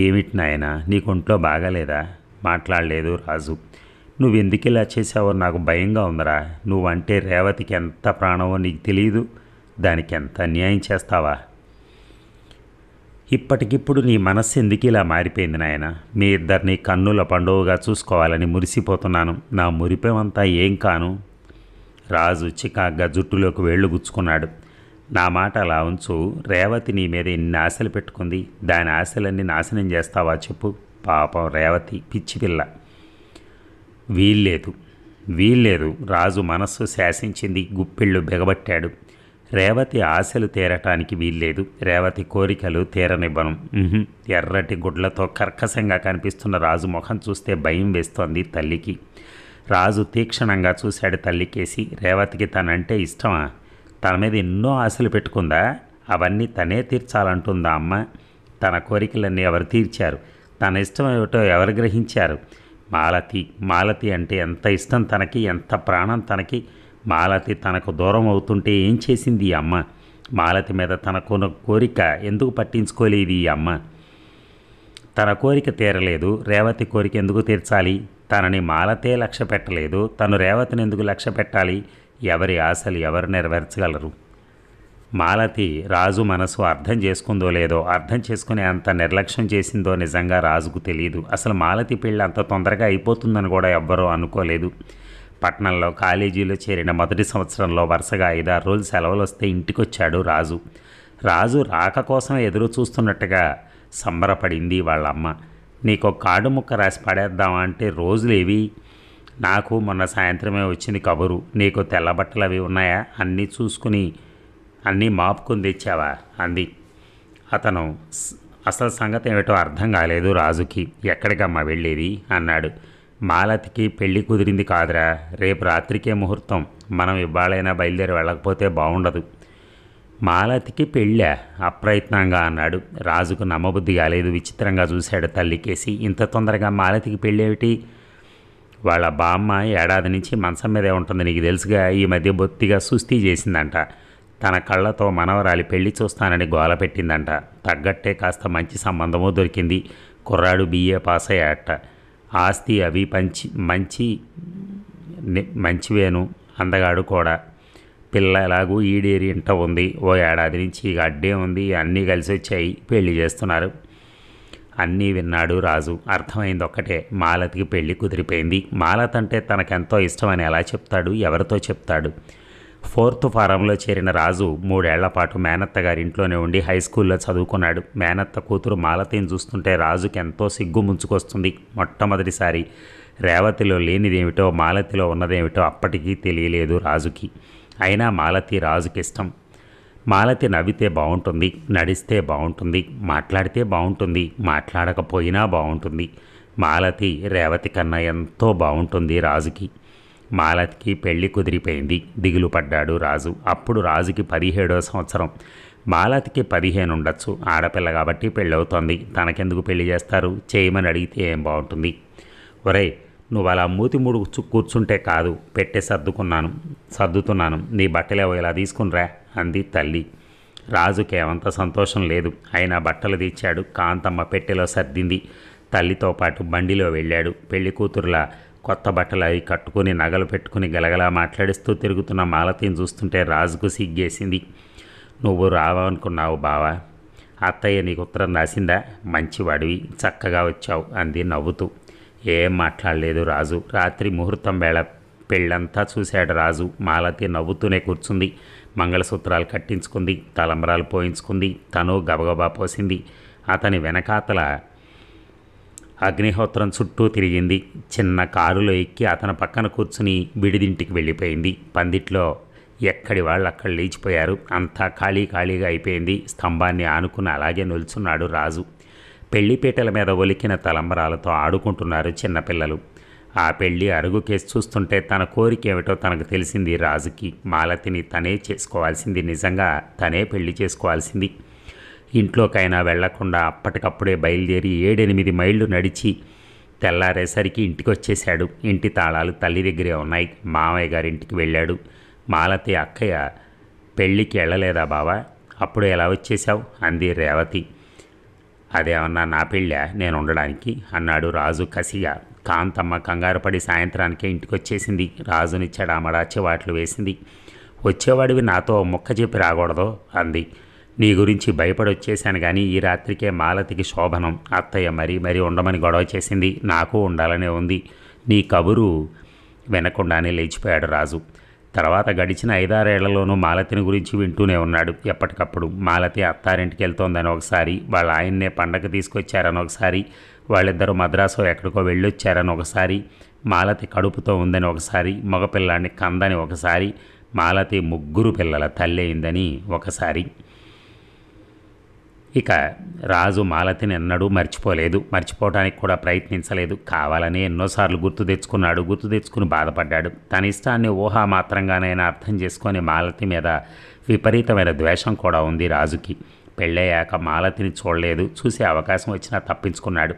ఏమిటి నాయనా, నీకుంట్లో బాగాలేదా? మాట్లాడలేదు రాజు. నువ్వెందుకు ఇలా చేసావో నాకు భయంగా ఉందరా. నువ్వంటే రేవతికి ఎంత ప్రాణమో నీకు తెలియదు. దానికి ఎంత అన్యాయం చేస్తావా? ఇప్పటికిప్పుడు నీ మనస్సు ఎందుకు ఇలా మారిపోయింది నాయన? మీ ఇద్దరిని కన్నుల పండుగగా చూసుకోవాలని మురిసిపోతున్నాను. నా మురిపేమంతా ఏం కాను. రాజు చికాగ్గా జుట్టులోకి వేళ్లు గుచ్చుకున్నాడు. నా మాట అలా ఉంచు. రేవతి నీ మీద ఎన్ని ఆశలు పెట్టుకుంది. దాని ఆశలన్నీ నాశనం చేస్తావా చెప్పు? పాపం రేవతి పిచ్చి పిల్ల. వీల్లేదు. రాజు మనస్సు శాసించింది. గుప్పిళ్ళు బిగబట్టాడు. రేవతి ఆశలు తీరటానికి వీల్లేదు. రేవతి కోరికలు తీరనివ్వను. ఎర్రటి గుడ్లతో కర్కశంగా కనిపిస్తున్న రాజు ముఖం చూస్తే భయం వేస్తోంది తల్లికి. రాజు తీక్షణంగా చూశాడు తల్లికేసి. రేవతికి తనంటే ఇష్టమా? తన మీద ఎన్నో ఆశలు పెట్టుకుందా? అవన్నీ తనే తీర్చాలంటుందా అమ్మ? తన కోరికలన్నీ ఎవరు తీర్చారు? తన ఇష్టం ఏమిటో ఎవరు గ్రహించారు? మాలతి అంటే ఎంత ఇష్టం తనకి, ఎంత ప్రాణం తనకి. మాలతి తనకు దూరం అవుతుంటే ఏం చేసింది ఈ అమ్మ? మాలతి మీద తనకున్న కోరిక ఎందుకు పట్టించుకోలేదు ఈ అమ్మ? తన కోరిక తీరలేదు, రేవతి కోరిక ఎందుకు తీర్చాలి? తనని మాలతే లక్ష్య పెట్టలేదు, తను రేవతిని ఎందుకు లక్ష్య పెట్టాలి? ఎవరి ఆశలు ఎవరు నెరవేర్చగలరు? మాలతి రాజు మనసు అర్థం చేసుకుందో లేదో, అర్థం చేసుకునే అంత నిర్లక్ష్యం చేసిందో నిజంగా రాజుకు తెలియదు. అసలు మాలతి పెళ్ళి అంత తొందరగా అయిపోతుందని కూడా ఎవ్వరూ అనుకోలేదు. పట్నంలో కాలేజీలో చేరిన మొదటి సంవత్సరంలో వరుసగా 5-6 రోజులు సెలవులు వస్తే ఇంటికొచ్చాడు రాజు. రాజు రాక కోసం ఎదురు చూస్తున్నట్టుగా సంబరపడింది వాళ్ళమ్మ. నీకు కార్డు ముక్క రాసి పడేద్దామా అంటే రోజులేవి? నాకు మొన్న సాయంత్రమే వచ్చింది కబురు. నీకు తెల్లబట్టలు అవి ఉన్నాయా? అన్నీ చూసుకుని అన్నీ మాపుకుని తెచ్చావా అంది. అతను అసలు సంగతి ఏమిటో అర్థం కాలేదు రాజుకి. ఎక్కడికమ్మా వెళ్ళేది అన్నాడు. మాలతికి పెళ్ళి కుదిరింది కాదురా, రేపు రాత్రికే ముహూర్తం. మనం ఇవాళైనా బయలుదేరి వెళ్ళకపోతే బాగుండదు. మాలతికి పెళ్ళా? అప్రయత్నంగా అన్నాడు. రాజుకు నమ్మబుద్ధి కాలేదు. విచిత్రంగా చూశాడు తల్లికేసి. ఇంత తొందరగా మాలతికి పెళ్ళేమిటి? వాళ్ళ బామ్మ ఏడాది నుంచి మంచం మీదే ఉంటుంది, నీకు తెలుసుగా. ఈ మధ్య బొత్తిగా సుస్థి చేసిందంట. తన కళ్ళతో మనవరాలి పెళ్లి చూస్తానని గోల పెట్టిందంట. తగ్గట్టే కాస్త మంచి సంబంధము దొరికింది. కుర్రాడు BA పాస్ అయ్యాట. ఆస్తి అవి మంచివేను, అందగాడు కూడా. పిల్ల ఎలాగూ ఈడేరి ఇంట ఉంది. ఓ ఏడాది నుంచి ఇక అడ్డే ఉంది. అన్నీ కలిసి వచ్చాయి, పెళ్లి చేస్తున్నారు. అన్నీ విన్నాడు రాజు. అర్థమైంది ఒక్కటే, మాలతికి పెళ్లి కుదిరిపోయింది. మాలత అంటే తనకెంతో ఇష్టమని ఎలా చెప్తాడు? ఎవరితో చెప్తాడు? 4th ఫారంలో చేరిన రాజు 3 ఏళ్ల పాటు మేనత్త గారింట్లోనే ఉండి హై స్కూల్లో చదువుకున్నాడు. మేనత్త కూతురు మాలతిని చూస్తుంటే రాజుకి ఎంతో సిగ్గు ముంచుకొస్తుంది. మొట్టమొదటిసారి రేవతిలో లేనిదేమిటో మాలతిలో ఉన్నదేమిటో అప్పటికీ తెలియలేదు రాజుకి. అయినా మాలతి రాజుకిష్టం. మాలతి నవ్వితే బాగుంటుంది, నడిస్తే బాగుంటుంది, మాట్లాడితే బాగుంటుంది, మాట్లాడకపోయినా బాగుంటుంది. మాలతి రేవతి కన్నా ఎంతో బాగుంటుంది రాజుకి. మాలతికి పెళ్లి కుదిరిపోయింది. దిగులు పడ్డాడు రాజు. అప్పుడు రాజుకి 17వ సంవత్సరం. మాలతికి 15 ఉండొచ్చు. ఆడపిల్ల కాబట్టి పెళ్ళవుతోంది. తనకెందుకు పెళ్లి చేస్తారు? చేయమని అడిగితే ఏం బాగుంటుంది? ఒరేయ్, నువ్వు అలా మూతి ముడుచు కూర్చుంటే కాదు, పెట్టే సర్దుతున్నాను. నీ బట్టలేవో ఇలా తీసుకునిరా అంది తల్లి. రాజుకి ఏమంత సంతోషం లేదు. అయినా బట్టలు తెచ్చాడు. కాంతమ్మ పెట్టెలో సర్దింది. తల్లితో పాటు బండిలో వెళ్ళాడు. పెళ్లి కూతురులా కొత్త బట్టలు అవి కట్టుకుని నగలు పెట్టుకుని గలగలా మాట్లాడిస్తూ తిరుగుతున్న మాలతిని చూస్తుంటే రాజుకు సిగ్గేసింది. నువ్వు రావనుకున్నావు బావా? అత్తయ్య నీకు ఉత్తరం రాసిందా? మంచివాడివి, చక్కగా వచ్చావు అంది నవ్వుతూ. ఏం మాట్లాడలేదు రాజు. రాత్రి ముహూర్తం వేళ పెళ్ళంతా చూశాడు రాజు. మాలతి నవ్వుతూనే కూర్చుంది. మంగళసూత్రాలు కట్టించుకుంది, తలంబరాలు పోయించుకుంది. తను గబగబా పోసింది. అతని వెనకాతల అగ్నిహోత్రం చుట్టూ తిరిగింది. చిన్న కారులో ఎక్కి అతని పక్కన కూర్చుని విడిదింటికి వెళ్ళిపోయింది. పందిట్లో ఎక్కడి వాళ్ళు అక్కడ లేచిపోయారు. అంతా ఖాళీగా అయిపోయింది. స్తంభాన్ని ఆనుకుని అలాగే నిల్చున్నాడు రాజు. పెళ్లిపీటల మీద ఒలికిన తలంబరాలతో ఆడుకుంటున్నారు చిన్నపిల్లలు. ఆ పెళ్లి అరుగుకేసి చూస్తుంటే తన కోరిక ఏమిటో తనకు తెలిసింది రాజుకి. మాలతిని తనే చేసుకోవాల్సింది. నిజంగా తనే పెళ్లి చేసుకోవాల్సింది. ఇంట్లోకైనా వెళ్లకుండా అప్పటికప్పుడే బయలుదేరి 7-8 మైళ్ళు నడిచి తెల్లారేసరికి ఇంటికి వచ్చేశాడు. ఇంటి తాళాలు తల్లి దగ్గరే ఉన్నాయి. మామయ్య గారింటికి వెళ్ళాడు. మాలతి అక్కయ్య పెళ్ళికి వెళ్ళలేదా బావా? అప్పుడు ఎలా వచ్చేశావు అంది రేవతి. అదేమన్నా నా పెళ్ళా నేను ఉండడానికి అన్నాడు రాజు కసిగా. కాంతమ్మ కంగారుపడి సాయంత్రానికే ఇంటికి వచ్చేసింది. రాజుని చెడామడా చివాట్లు వేసింది. వచ్చేవాడివి నాతో ముక్క చెప్పి రాకూడదు అంది. నీ గురించి భయపడి వచ్చేశాను కానీ ఈ రాత్రికే మాలతికి శోభనం. అత్తయ్య మరీ ఉండమని గొడవ చేసింది. నాకు ఉండాలనే ఉంది. నీ కబురు వినకుండానే లేచిపోయాడు రాజు. తర్వాత గడిచిన 5-6 ఏళ్లలోనూ మాలతిని గురించి వింటూనే ఉన్నాడు. ఎప్పటికప్పుడు మాలతి అత్తారింటికి వెళ్తోందని ఒకసారి, వాళ్ళ ఆయన్నే పండగ తీసుకొచ్చారని ఒకసారి, వాళ్ళిద్దరూ మద్రాసు ఎక్కడికో వెళ్ళొచ్చారని ఒకసారి, మాలతి కడుపుతో ఉందని ఒకసారి, మగపిల్లాన్ని కందని ఒకసారి, మాలతి 3 పిల్లల తల్లి అయిందని ఒకసారి. ఇక రాజు మాలతిని ఎన్నడూ మర్చిపోలేదు. మర్చిపోవడానికి కూడా ప్రయత్నించలేదు. కావాలని ఎన్నోసార్లు గుర్తు తెచ్చుకుని బాధపడ్డాడు. తన ఇష్టాన్ని ఊహామాత్రంగానైనా అర్థం చేసుకొని మాలతి మీద విపరీతమైన ద్వేషం కూడా ఉంది రాజుకి. పెళ్ళయ్యాక మాలతిని చూడలేదు. చూసే అవకాశం వచ్చినా తప్పించుకున్నాడు.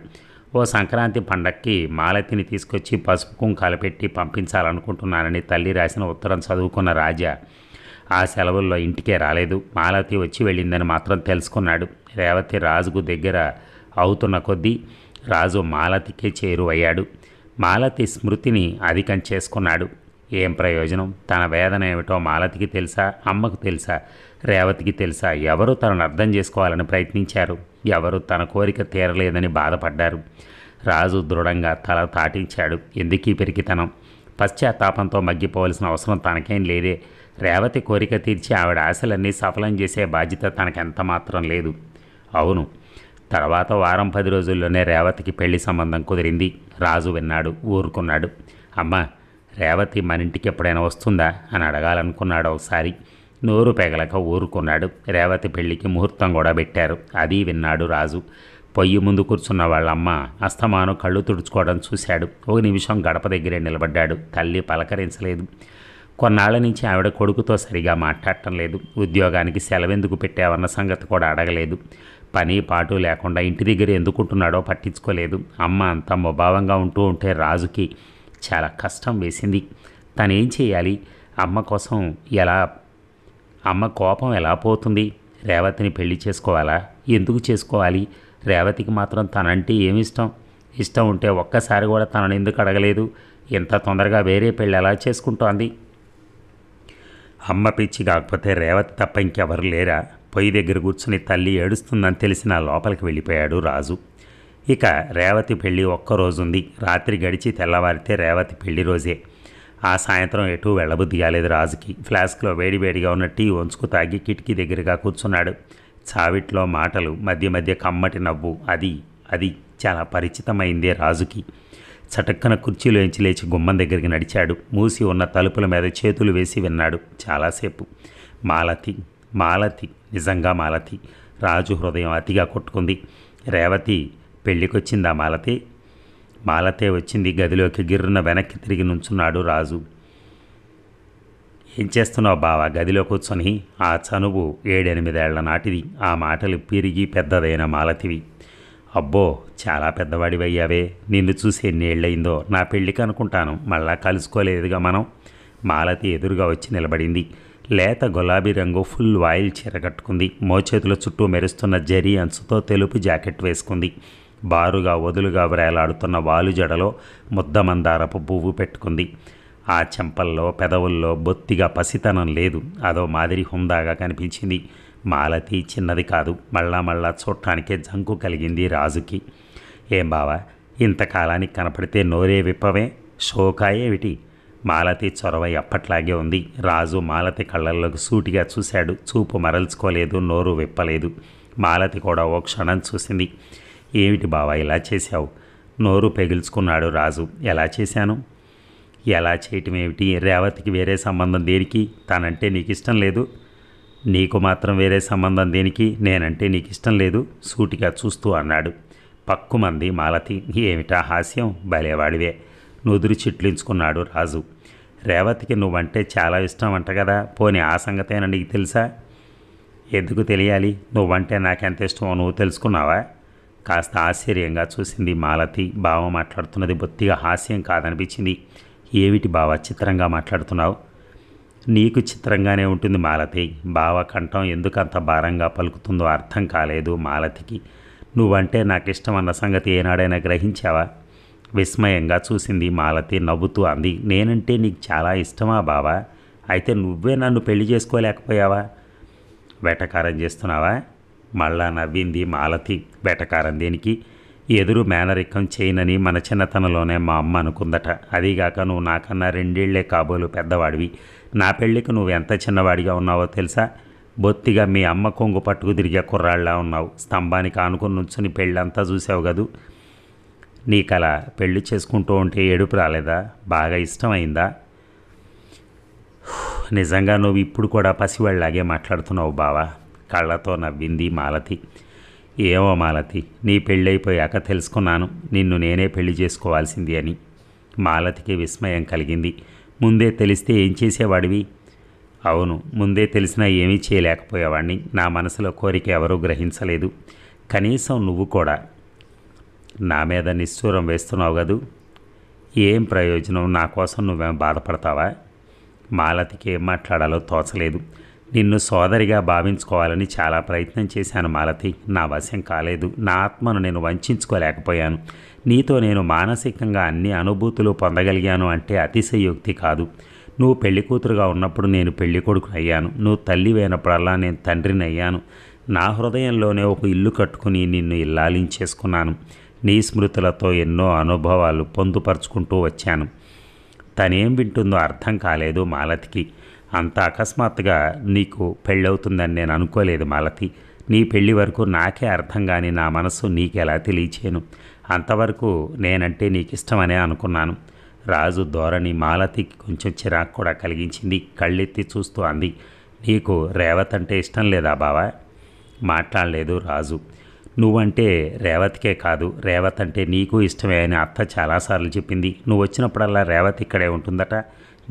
ఓ సంక్రాంతి పండక్కి మాలతిని తీసుకొచ్చి పసుపు కుంకాలు పెట్టి పంపించాలనుకుంటున్నానని తల్లి రాసిన ఉత్తరం చదువుకున్న రాజా ఆ సెలవుల్లో ఇంటికే రాలేదు. మాలతి వచ్చి వెళ్ళిందని మాత్రం తెలుసుకున్నాడు. రేవతి రాజుకు దగ్గర అవుతున్న కొద్దీ రాజు మాలతికే చేరువయ్యాడు. మాలతి స్మృతిని అధికం చేసుకున్నాడు. ఏం ప్రయోజనం? తన వేదన ఏమిటో మాలతికి తెలుసా? అమ్మకు తెలుసా? రేవతికి తెలుసా? ఎవరు తనను అర్థం చేసుకోవాలని ప్రయత్నించారు? ఎవరు తన కోరిక తీరలేదని బాధపడ్డారు? రాజు దృఢంగా తల తాటించాడు. ఎందుకీ పెరికితనం? పశ్చాత్తాపంతో మగ్గిపోవలసిన అవసరం తనకేం లేదే. రేవతి కోరిక తీర్చి ఆవిడ ఆశలన్నీ సఫలం చేసే బాధ్యత తనకెంత మాత్రం లేదు. అవును, తర్వాత వారం 10 రోజుల్లోనే రేవతికి పెళ్లి సంబంధం కుదిరింది. రాజు విన్నాడు, ఊరుకున్నాడు. అమ్మ, రేవతి మన ఇంటికి ఎప్పుడైనా వస్తుందా అని అడగాలనుకున్నాడు ఒకసారి. నోరు పెగలక ఊరుకున్నాడు. రేవతి పెళ్లికి ముహూర్తం కూడా పెట్టారు. అది విన్నాడు రాజు. పొయ్యి ముందు కూర్చున్న వాళ్ళమ్మ అస్తమాను కళ్ళు తుడుచుకోవడం చూశాడు. ఒక నిమిషం గడప దగ్గరే నిలబడ్డాడు. తల్లి పలకరించలేదు. కొన్నాళ్ల నుంచి ఆవిడ కొడుకుతో సరిగా మాట్లాడటం లేదు. ఉద్యోగానికి సెలవెందుకు పెట్టావన్న సంగతి కూడా అడగలేదు. పని పాటు లేకుండా ఇంటి దగ్గర ఎందుకుంటున్నాడో పట్టించుకోలేదు. అమ్మ అంత ముభావంగా ఉంటూ ఉంటే రాజుకి చాలా కష్టం వేసింది. తనేం చేయాలి? అమ్మ కోసం ఎలా? అమ్మ కోపం ఎలా పోతుంది? రేవతిని పెళ్లి చేసుకోవాలా? ఎందుకు చేసుకోవాలి? రేవతికి మాత్రం తనంటే ఏమిష్టం? ఇష్టం ఉంటే ఒక్కసారి కూడా తనని ఎందుకు అడగలేదు? ఇంత తొందరగా వేరే పెళ్ళి ఎలా చేసుకుంటోంది? అమ్మ పిచ్చి కాకపోతే రేవతి తప్ప ఇంకెవరు లేరా? పొయ్యి దగ్గర కూర్చుని తల్లి ఏడుస్తుందని తెలిసిన లోపలికి వెళ్ళిపోయాడు రాజు. ఇక రేవతి పెళ్ళి ఒక్కరోజుంది. రాత్రి గడిచి తెల్లవారితే రేవతి పెళ్లి రోజే. ఆ సాయంత్రం ఎటూ వెళ్ళబుద్ధి కాలేదు రాజుకి. ఫ్లాస్క్లో వేడివేడిగా ఉన్న టీ వంచుకు తాగి కిటికీ దగ్గరగా కూర్చున్నాడు. చావిట్లో మాటలు, మధ్య మధ్య కమ్మటి నవ్వు, అది చాలా పరిచితమైందే రాజుకి. చటక్కన కుర్చీలోంచి లేచి గుమ్మం దగ్గరికి నడిచాడు. మూసి ఉన్న తలుపుల మీద చేతులు వేసి విన్నాడు చాలాసేపు. మాలతి, మాలతి, నిజంగా మాలతి. రాజు హృదయం అతిగా కొట్టుకుంది. రేవతి పెళ్ళికొచ్చిందా మాలతి? మాలతే వచ్చింది. గదిలోకి గిర్రున వెనక్కి తిరిగి నుంచున్నాడు రాజు. ఏం చేస్తున్నావు బావా గదిలో కూర్చొని? ఆ చనువు 7-8 ఏళ్ల నాటిది. ఆ మాటలు పెరిగి పెద్దదైన మాలతివి. అబ్బో, చాలా పెద్దవాడివయ్యావే. నిన్ను చూసి ఎన్ని ఏళ్ళయిందో. నా పెళ్ళికి అనుకుంటాను. మళ్ళా కలుసుకోలేదుగా మనం. మాలతి ఎదురుగా వచ్చి నిలబడింది. లేత గులాబీ రంగు ఫుల్ వాయిల్ చీర కట్టుకుంది. మోచేతుల చుట్టూ మెరుస్తున్న జరీ అంచుతో తెలుపు జాకెట్ వేసుకుంది. బారుగా వదులుగా వ్రేలాడుతున్న వాలు జడలో ముద్దమందారపు పువ్వు పెట్టుకుంది. ఆ చెంపల్లో పెదవుల్లో బొత్తిగా పసితనం లేదు. అదో మాదిరి హుందాగా కనిపించింది. మాలతి చిన్నది కాదు. మళ్ళా చూడటానికే జంకు కలిగింది రాజుకి. ఏం బావా, ఇంతకాలానికి కనపడితే నోరే విప్పవే? షోకాయేమిటి? మాలతి చొరవ ఎప్పట్లాగే ఉంది. రాజు మాలతి కళ్ళల్లోకి సూటిగా చూశాడు. చూపు మరల్చుకోలేదు, నోరు విప్పలేదు. మాలతి కూడా ఓ క్షణం చూసింది. ఏమిటి బావా ఇలా చేశావు? నోరు పెగిల్చుకున్నాడు రాజు. ఎలా చేశాను? ఎలా చేయటం ఏమిటి? రేవతికి వేరే సంబంధం దేనికి? తనంటే నీకు ఇష్టం లేదు. నీకు మాత్రం వేరే సంబంధం దేనికి? నేనంటే నీకు ఇష్టం లేదు సూటిగా చూస్తూ అన్నాడు. పక్కుమంది మాలతి. ఏమిటా హాస్యం? భలేవాడివే. నుదురు చిట్లించుకున్నాడు రాజు. రేవతికి నువ్వంటే చాలా ఇష్టం అంట కదా. పోనీ ఆ సంగతైనా నీకు తెలుసా? ఎందుకు తెలియాలి? నువ్వంటే నాకెంత ఇష్టమో నువ్వు తెలుసుకున్నావా? కాస్త ఆశ్చర్యంగా చూసింది మాలతి. బావ మాట్లాడుతున్నది బొత్తిగా హాస్యం కాదనిపించింది. ఏమిటి బావ చిత్రంగా మాట్లాడుతున్నావు? నీకు చిత్రంగానే ఉంటుంది మాలతి. బావ కంఠం ఎందుకంత భారంగా పలుకుతుందో అర్థం కాలేదు మాలతికి. నువ్వంటే నాకు ఇష్టం అన్న సంగతి ఏనాడైనా గ్రహించావా? విస్మయంగా చూసింది మాలతి. నవ్వుతూ అంది. నేనంటే నీకు చాలా ఇష్టమా బావా? అయితే నువ్వే నన్ను పెళ్లి చేసుకోలేకపోయావా? వెటకారం చేస్తున్నావా? మళ్ళా నవ్వింది మాలతి. వెటకారం దేనికి? ఎదురు మేనరికం చేయనని మన చిన్నతనంలోనే మా అమ్మ అనుకుందట. అదీగాక నువ్వు నాకన్నా 2 ఏళ్లే కాబోలు పెద్దవాడివి. నా పెళ్ళికి నువ్వు ఎంత చిన్నవాడిగా ఉన్నావో తెలుసా? బొత్తిగా మీ అమ్మ కొంగు పట్టుకు తిరిగే కుర్రాళ్ళ ఉన్నావు. స్తంభానికి ఆనుకుని నుంచుని పెళ్ళంతా చూసావు కదూ. నీకలా పెళ్లి చేసుకుంటూ ఉంటే ఏడుపు రాలేదా? బాగా ఇష్టమైందా? నిజంగా నువ్వు ఇప్పుడు కూడా పసివాళ్ళలాగే మాట్లాడుతున్నావు బావా. కళ్ళతో నవ్వింది మాలతి. ఏమో మాలతి, నీ పెళ్ళైపోయాక తెలుసుకున్నాను నిన్ను నేనే పెళ్లి చేసుకోవాల్సింది అని. మాలతికి విస్మయం కలిగింది. ముందే తెలిస్తే ఏం చేసేవాడివి? అవును, ముందే తెలిసినా ఏమీ చేయలేకపోయేవాడిని. నా మనసులో కోరిక ఎవరూ గ్రహించలేదు. కనీసం నువ్వు కూడా. నా మీద నిష్ఠూరం వేస్తున్నావు కదూ. ఏం ప్రయోజనం? నా కోసం నువ్వేం బాధపడతావా? మాలతికి ఏం మాట్లాడాలో తోచలేదు. నిన్ను సోదరిగా భావించుకోవాలని చాలా ప్రయత్నం చేశాను మాలతి. నా వశం కాలేదు. నా ఆత్మను నేను వంచుకోలేకపోయాను. నీతో నేను మానసికంగా అన్ని అనుభూతులు పొందగలిగాను అంటే అతిశయోక్తి కాదు. నువ్వు పెళ్లి కూతురుగా ఉన్నప్పుడు నేను పెళ్లి కొడుకుని అయ్యాను. నువ్వు తల్లి అయినప్పుడల్లా నేను తండ్రిని అయ్యాను. నా హృదయంలోనే ఒక ఇల్లు కట్టుకుని నిన్ను ఇల్లాలించేసుకున్నాను. నీ స్మృతులతో ఎన్నో అనుభవాలు పొందుపరుచుకుంటూ వచ్చాను. తనేం వింటుందో అర్థం కాలేదు మాలతికి. అంత అకస్మాత్తుగా నీకు పెళ్ళవుతుందని నేను అనుకోలేదు మాలతి. నీ పెళ్లి వరకు నాకే అర్థం కాని నా మనస్సు నీకెలా తెలియచేను? అంతవరకు నేనంటే నీకు ఇష్టమనే అనుకున్నాను. రాజు ధోరణి మాలతికి కొంచెం చిరాకు కూడా కలిగించింది. కళ్ళెత్తి చూస్తూ అంది, నీకు రేవత్ అంటే ఇష్టం లేదా బావా? మాట్లాడలేదు రాజు. నువ్వంటే రేవతికే కాదు, రేవత్ అంటే నీకు ఇష్టమే అని అత్త చాలాసార్లు చెప్పింది. నువ్వు వచ్చినప్పుడల్లా రేవత్ ఇక్కడే ఉంటుందట,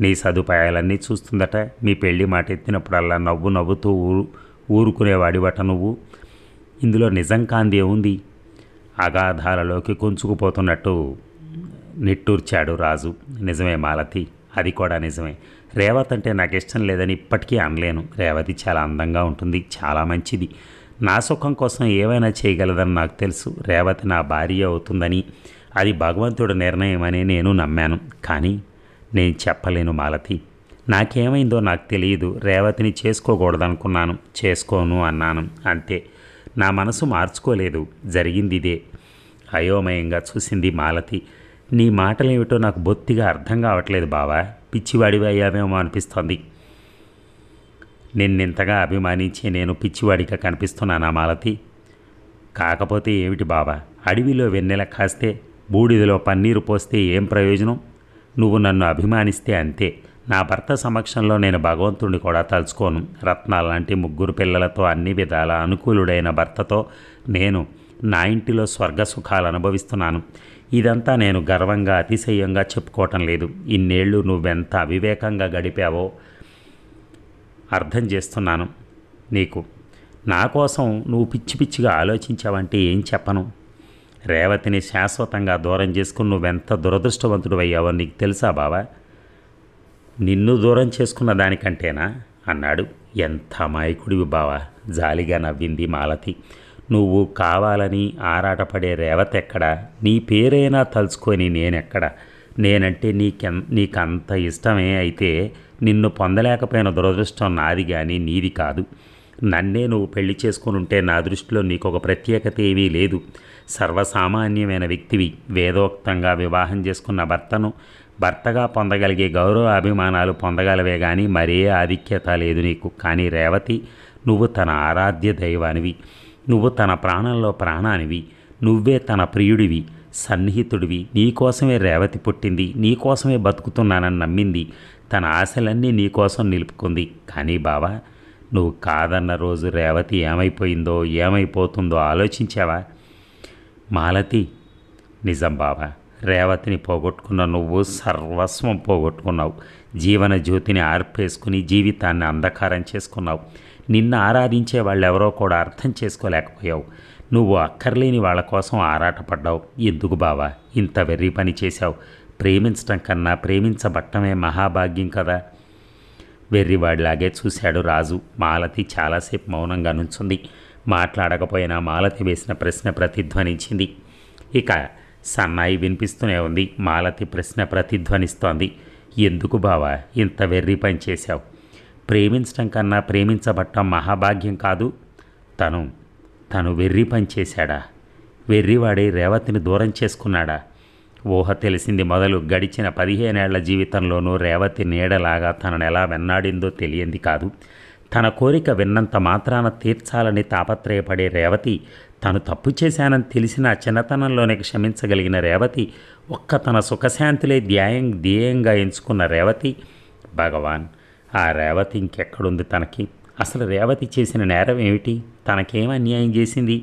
నీ సదుపాయాలన్నీ చూస్తుందట. మీ పెళ్ళి మాట ఎత్తినప్పుడల్లా నవ్వుతూ ఊరుకునేవాడివట నువ్వు. ఇందులో నిజం కాంది ఏముంది? అగాధాలలోకి కొంచుకుపోతున్నట్టు నిట్టూర్చాడు రాజు. నిజమే మాలతి, అది కూడా నిజమే. రేవత్ అంటే నాకు ఇష్టం లేదని ఇప్పటికీ అనలేను. రేవతి చాలా అందంగా ఉంటుంది, చాలా మంచిది. నా సుఖం కోసం ఏమైనా చేయగలదని నాకు తెలుసు. రేవతి నా భార్య అవుతుందని, అది భగవంతుడి నిర్ణయం అని నేను నమ్మాను. కానీ నేను చెప్పలేను మాలతి. నాకేమైందో నాకు తెలియదు. రేవతిని చేసుకోకూడదనుకున్నాను, చేసుకోను అన్నాను అంతే. నా మనసు మార్చుకోలేదు. జరిగింది ఇదే. అయోమయంగా చూసింది మాలతి. నీ మాటలేమిటో నాకు బొత్తిగా అర్థం కావట్లేదు బావా. పిచ్చివాడివి అయ్యావేమో అనిపిస్తోంది. నిన్నింతగా అభిమానించి నేను పిచ్చివాడిగా కనిపిస్తున్నానా మాలతి? కాకపోతే ఏమిటి బావా, అడవిలో వెన్నెల కాస్తే బూడిదలో పన్నీరు పోస్తే ఏం ప్రయోజనం? నువ్వు నన్ను అభిమానిస్తే అంతే. నా భర్త సమక్షంలో నేను భగవంతుడిని కూడా తలుచుకోను. రత్నాల లాంటి 3 పిల్లలతో అన్ని విధాల అనుకూలుడైన భర్తతో నేను నా ఇంటిలో స్వర్గ సుఖాలు అనుభవిస్తున్నాను. ఇదంతా నేను గర్వంగా అతిశయంగా చెప్పుకోవటం లేదు. ఇన్నేళ్ళు నువ్వెంత అవివేకంగా గడిపావో అర్థం చేస్తున్నాను నీకు. నా కోసం నువ్వు పిచ్చి పిచ్చిగా ఆలోచించావంటే ఏం చెప్పను. రేవతిని శాశ్వతంగా దూరం చేసుకుని నువ్వెంత దురదృష్టవంతుడు అయ్యావో నీకు తెలుసా బావా? నిన్ను దూరం చేసుకున్న దానికంటేనా అన్నాడు. ఎంత అమాయకుడివి బావా, జాలిగా నవ్వింది మాలతి. నువ్వు కావాలని ఆరాటపడే రేవతి ఎక్కడా? నీ పేరైనా తలుచుకొని నేనెక్కడ? నేనంటే నీకంత ఇష్టమే అయితే నిన్ను పొందలేకపోయిన దురదృష్టం నాది కానీ నీది కాదు. నన్నే నువ్వు పెళ్లి చేసుకుని ఉంటే నా దృష్టిలో నీకు ఒక ప్రత్యేకత ఏమీ లేదు. సర్వసామాన్యమైన వ్యక్తివి. వేదోక్తంగా వివాహం చేసుకున్న భర్తను భర్తగా పొందగలిగే గౌరవ అభిమానాలు పొందగలవే కానీ మరే ఆధిక్యత లేదు నీకు. కానీ రేవతి, నువ్వు తన ఆరాధ్య దైవానివి. నువ్వు తన ప్రాణంలో ప్రాణానివి. నువ్వే తన ప్రియుడివి, సన్నిహితుడివి. నీకోసమే రేవతి పుట్టింది, నీకోసమే బతుకుతున్నానని నమ్మింది. తన ఆశలన్నీ నీకోసం నిలుపుకుంది. కానీ బావా, నువ్వు కాదన్న రోజు రేవతి ఏమైపోయిందో ఏమైపోతుందో ఆలోచించావా? మాలతి, నిజం బావా, రేవతిని పోగొట్టుకున్న నువ్వు సర్వస్వం పోగొట్టుకున్నావు. జీవన జ్యోతిని ఆర్పేసుకుని జీవితాన్ని అంధకారం చేసుకున్నావు. నిన్ను ఆరాధించే వాళ్ళెవరో కూడా అర్థం చేసుకోలేకపోయావు. నువ్వు అక్కర్లేని వాళ్ళ కోసం ఆరాటపడ్డావు. ఎందుకు బావా ఇంత వెర్రి పని చేశావు? ప్రేమించటం కన్నా ప్రేమించబట్టమే మహాభాగ్యం కదా. వెర్రివాడిలాగే చూశాడు రాజు. మాలతి చాలాసేపు మౌనంగా నుంచుంది. మాట్లాడకపోయినా మాలతి వేసిన ప్రశ్న ప్రతిధ్వనించింది. ఇక సన్నాయి వినిపిస్తూనే ఉంది. మాలతి ప్రశ్న ప్రతిధ్వనిస్తోంది. ఎందుకు బావా ఇంత వెర్రి పని చేశావు? ప్రేమించటం కన్నా ప్రేమించబట్టం మహాభాగ్యం కాదు. తను వెర్రి పని చేశాడా? వెర్రివాడి రేవతిని దూరం చేసుకున్నాడా? ఊహ తెలిసింది మొదలు గడిచిన 15 ఏళ్ల జీవితంలోనూ రేవతి నీడలాగా తనను ఎలా వెన్నాడిందో తెలియంది కాదు. తన కోరిక విన్నంత మాత్రాన తీర్చాలని తాపత్రయపడే రేవతి, తను తప్పు చేశానని తెలిసిన చిన్నతనంలోనే క్షమించగలిగిన రేవతి, ఒక్క తన సుఖశాంతులే ధ్యేయంగా ఎంచుకున్న రేవతి. భగవాన్, ఆ రేవతి ఇంకెక్కడుంది తనకి? అసలు రేవతి చేసిన నేరం ఏమిటి? తనకేం అన్యాయం చేసింది?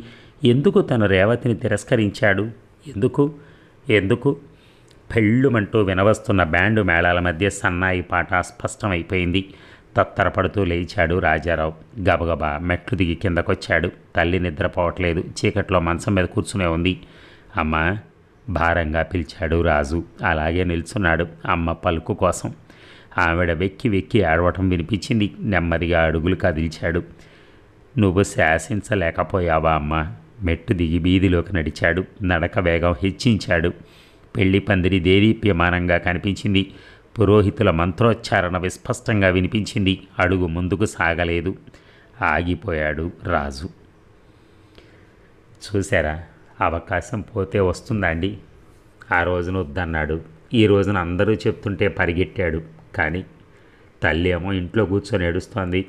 ఎందుకు తను రేవతిని తిరస్కరించాడు? ఎందుకు? పెళ్ళుమంటూ వినవస్తున్న బ్యాండు మేళాల మధ్య సన్నాయి పాట స్పష్టమైపోయింది. తత్తరపడుతూ లేచాడు రాజారావు. గబగబా మెట్లు దిగి కిందకొచ్చాడు. తల్లి నిద్రపోవట్లేదు. చీకట్లో మంచం మీద కూర్చునే ఉంది. అమ్మా, భారంగా పిలిచాడు రాజు. అలాగే నిల్చున్నాడు అమ్మ పలుకు కోసం. ఆవిడ వెక్కి వెక్కి ఏడవటం వినిపించింది. నెమ్మదిగా అడుగులు కదిల్చాడు. నువ్వు శాసించలేకపోయావా అమ్మా? మెట్టు దిగి వీధిలోకి నడిచాడు. నడక వేగం హెచ్చించాడు. పెళ్లి పందిరి దేదీప్యమానంగా కనిపించింది. పురోహితుల మంత్రోచ్చారణ విస్పష్టంగా వినిపించింది. అడుగు ముందుకు సాగలేదు. ఆగిపోయాడు రాజు. చూశారా, అవకాశం పోతే వస్తుందా అండి? ఆ రోజున వద్దన్నాడు. ఈ రోజున అందరూ చెప్తుంటే పరిగెట్టాడు. కానీ తల్లి ఏమో ఇంట్లో కూర్చొని ఏడుస్తోంది.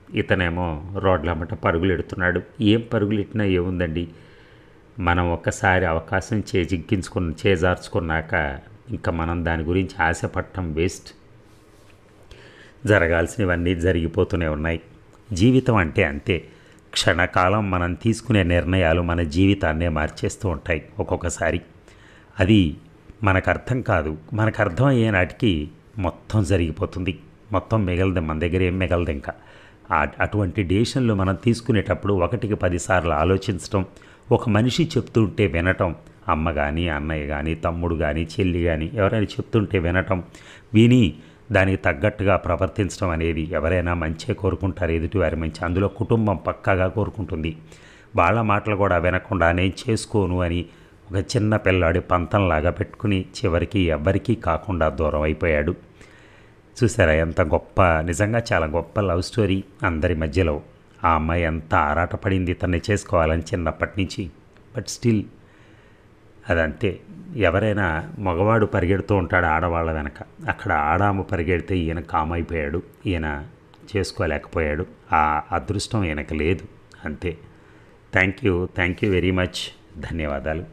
ఇతనేమో రోడ్లమ్మట పరుగులు ఎడుతున్నాడు. ఏం పరుగులు ఎట్టినా ఏముందండి? మనం ఒక్కసారి అవకాశం చేజార్చుకున్నాక ఇంకా మనం దాని గురించి ఆశపడటం వేస్ట్. జరగాల్సినవన్నీ జరిగిపోతూనే ఉన్నాయి. జీవితం అంటే అంతే. క్షణకాలం మనం తీసుకునే నిర్ణయాలు మన జీవితాన్నే మార్చేస్తూ ఉంటాయి ఒక్కొక్కసారి. అది మనకు అర్థం కాదు. మనకు అర్థమయ్యే నాటికి మొత్తం జరిగిపోతుంది. మొత్తం మిగలదు, మన దగ్గర ఏం మిగలదు ఇంకా. అటువంటి డెసిషన్లు మనం తీసుకునేటప్పుడు 1కి 10 సార్లు ఆలోచించటం, ఒక మనిషి చెప్తుంటే వినటం, అమ్మ కానీ అన్నయ్య కానీ తమ్ముడు కానీ చెల్లి కానీ ఎవరైనా చెప్తుంటే వినటం, విని దానికి తగ్గట్టుగా ప్రవర్తించడం అనేది ఎవరైనా మంచే కోరుకుంటారు, ఎదుటివారి మంచి. అందులో కుటుంబం పక్కాగా కోరుకుంటుంది. వాళ్ళ మాటలు కూడా వినకుండా నేను చేసుకోను అని ఒక చిన్న పిల్లాడి పంతంలాగా పెట్టుకుని చివరికి ఎవ్వరికీ కాకుండా దూరం అయిపోయాడు. చూసారా ఎంత గొప్ప, నిజంగా చాలా గొప్ప లవ్ స్టోరీ అందరి మధ్యలో. ఆ అమ్మాయి ఎంత ఆరాటపడింది తన్ని చేసుకోవాలని చిన్నప్పటి నుంచి. బట్ స్టిల్ అదంతే. ఎవరైనా మగవాడు పరిగెడుతూ ఉంటాడు ఆడవాళ్ళ వెనక. అక్కడ ఆడాము పరిగెడితే ఈయన కామైపోయాడు. ఈయన చేసుకోలేకపోయాడు. ఆ అదృష్టం ఈయనకు లేదు. అంతే. Thank you very much. ధన్యవాదాలు.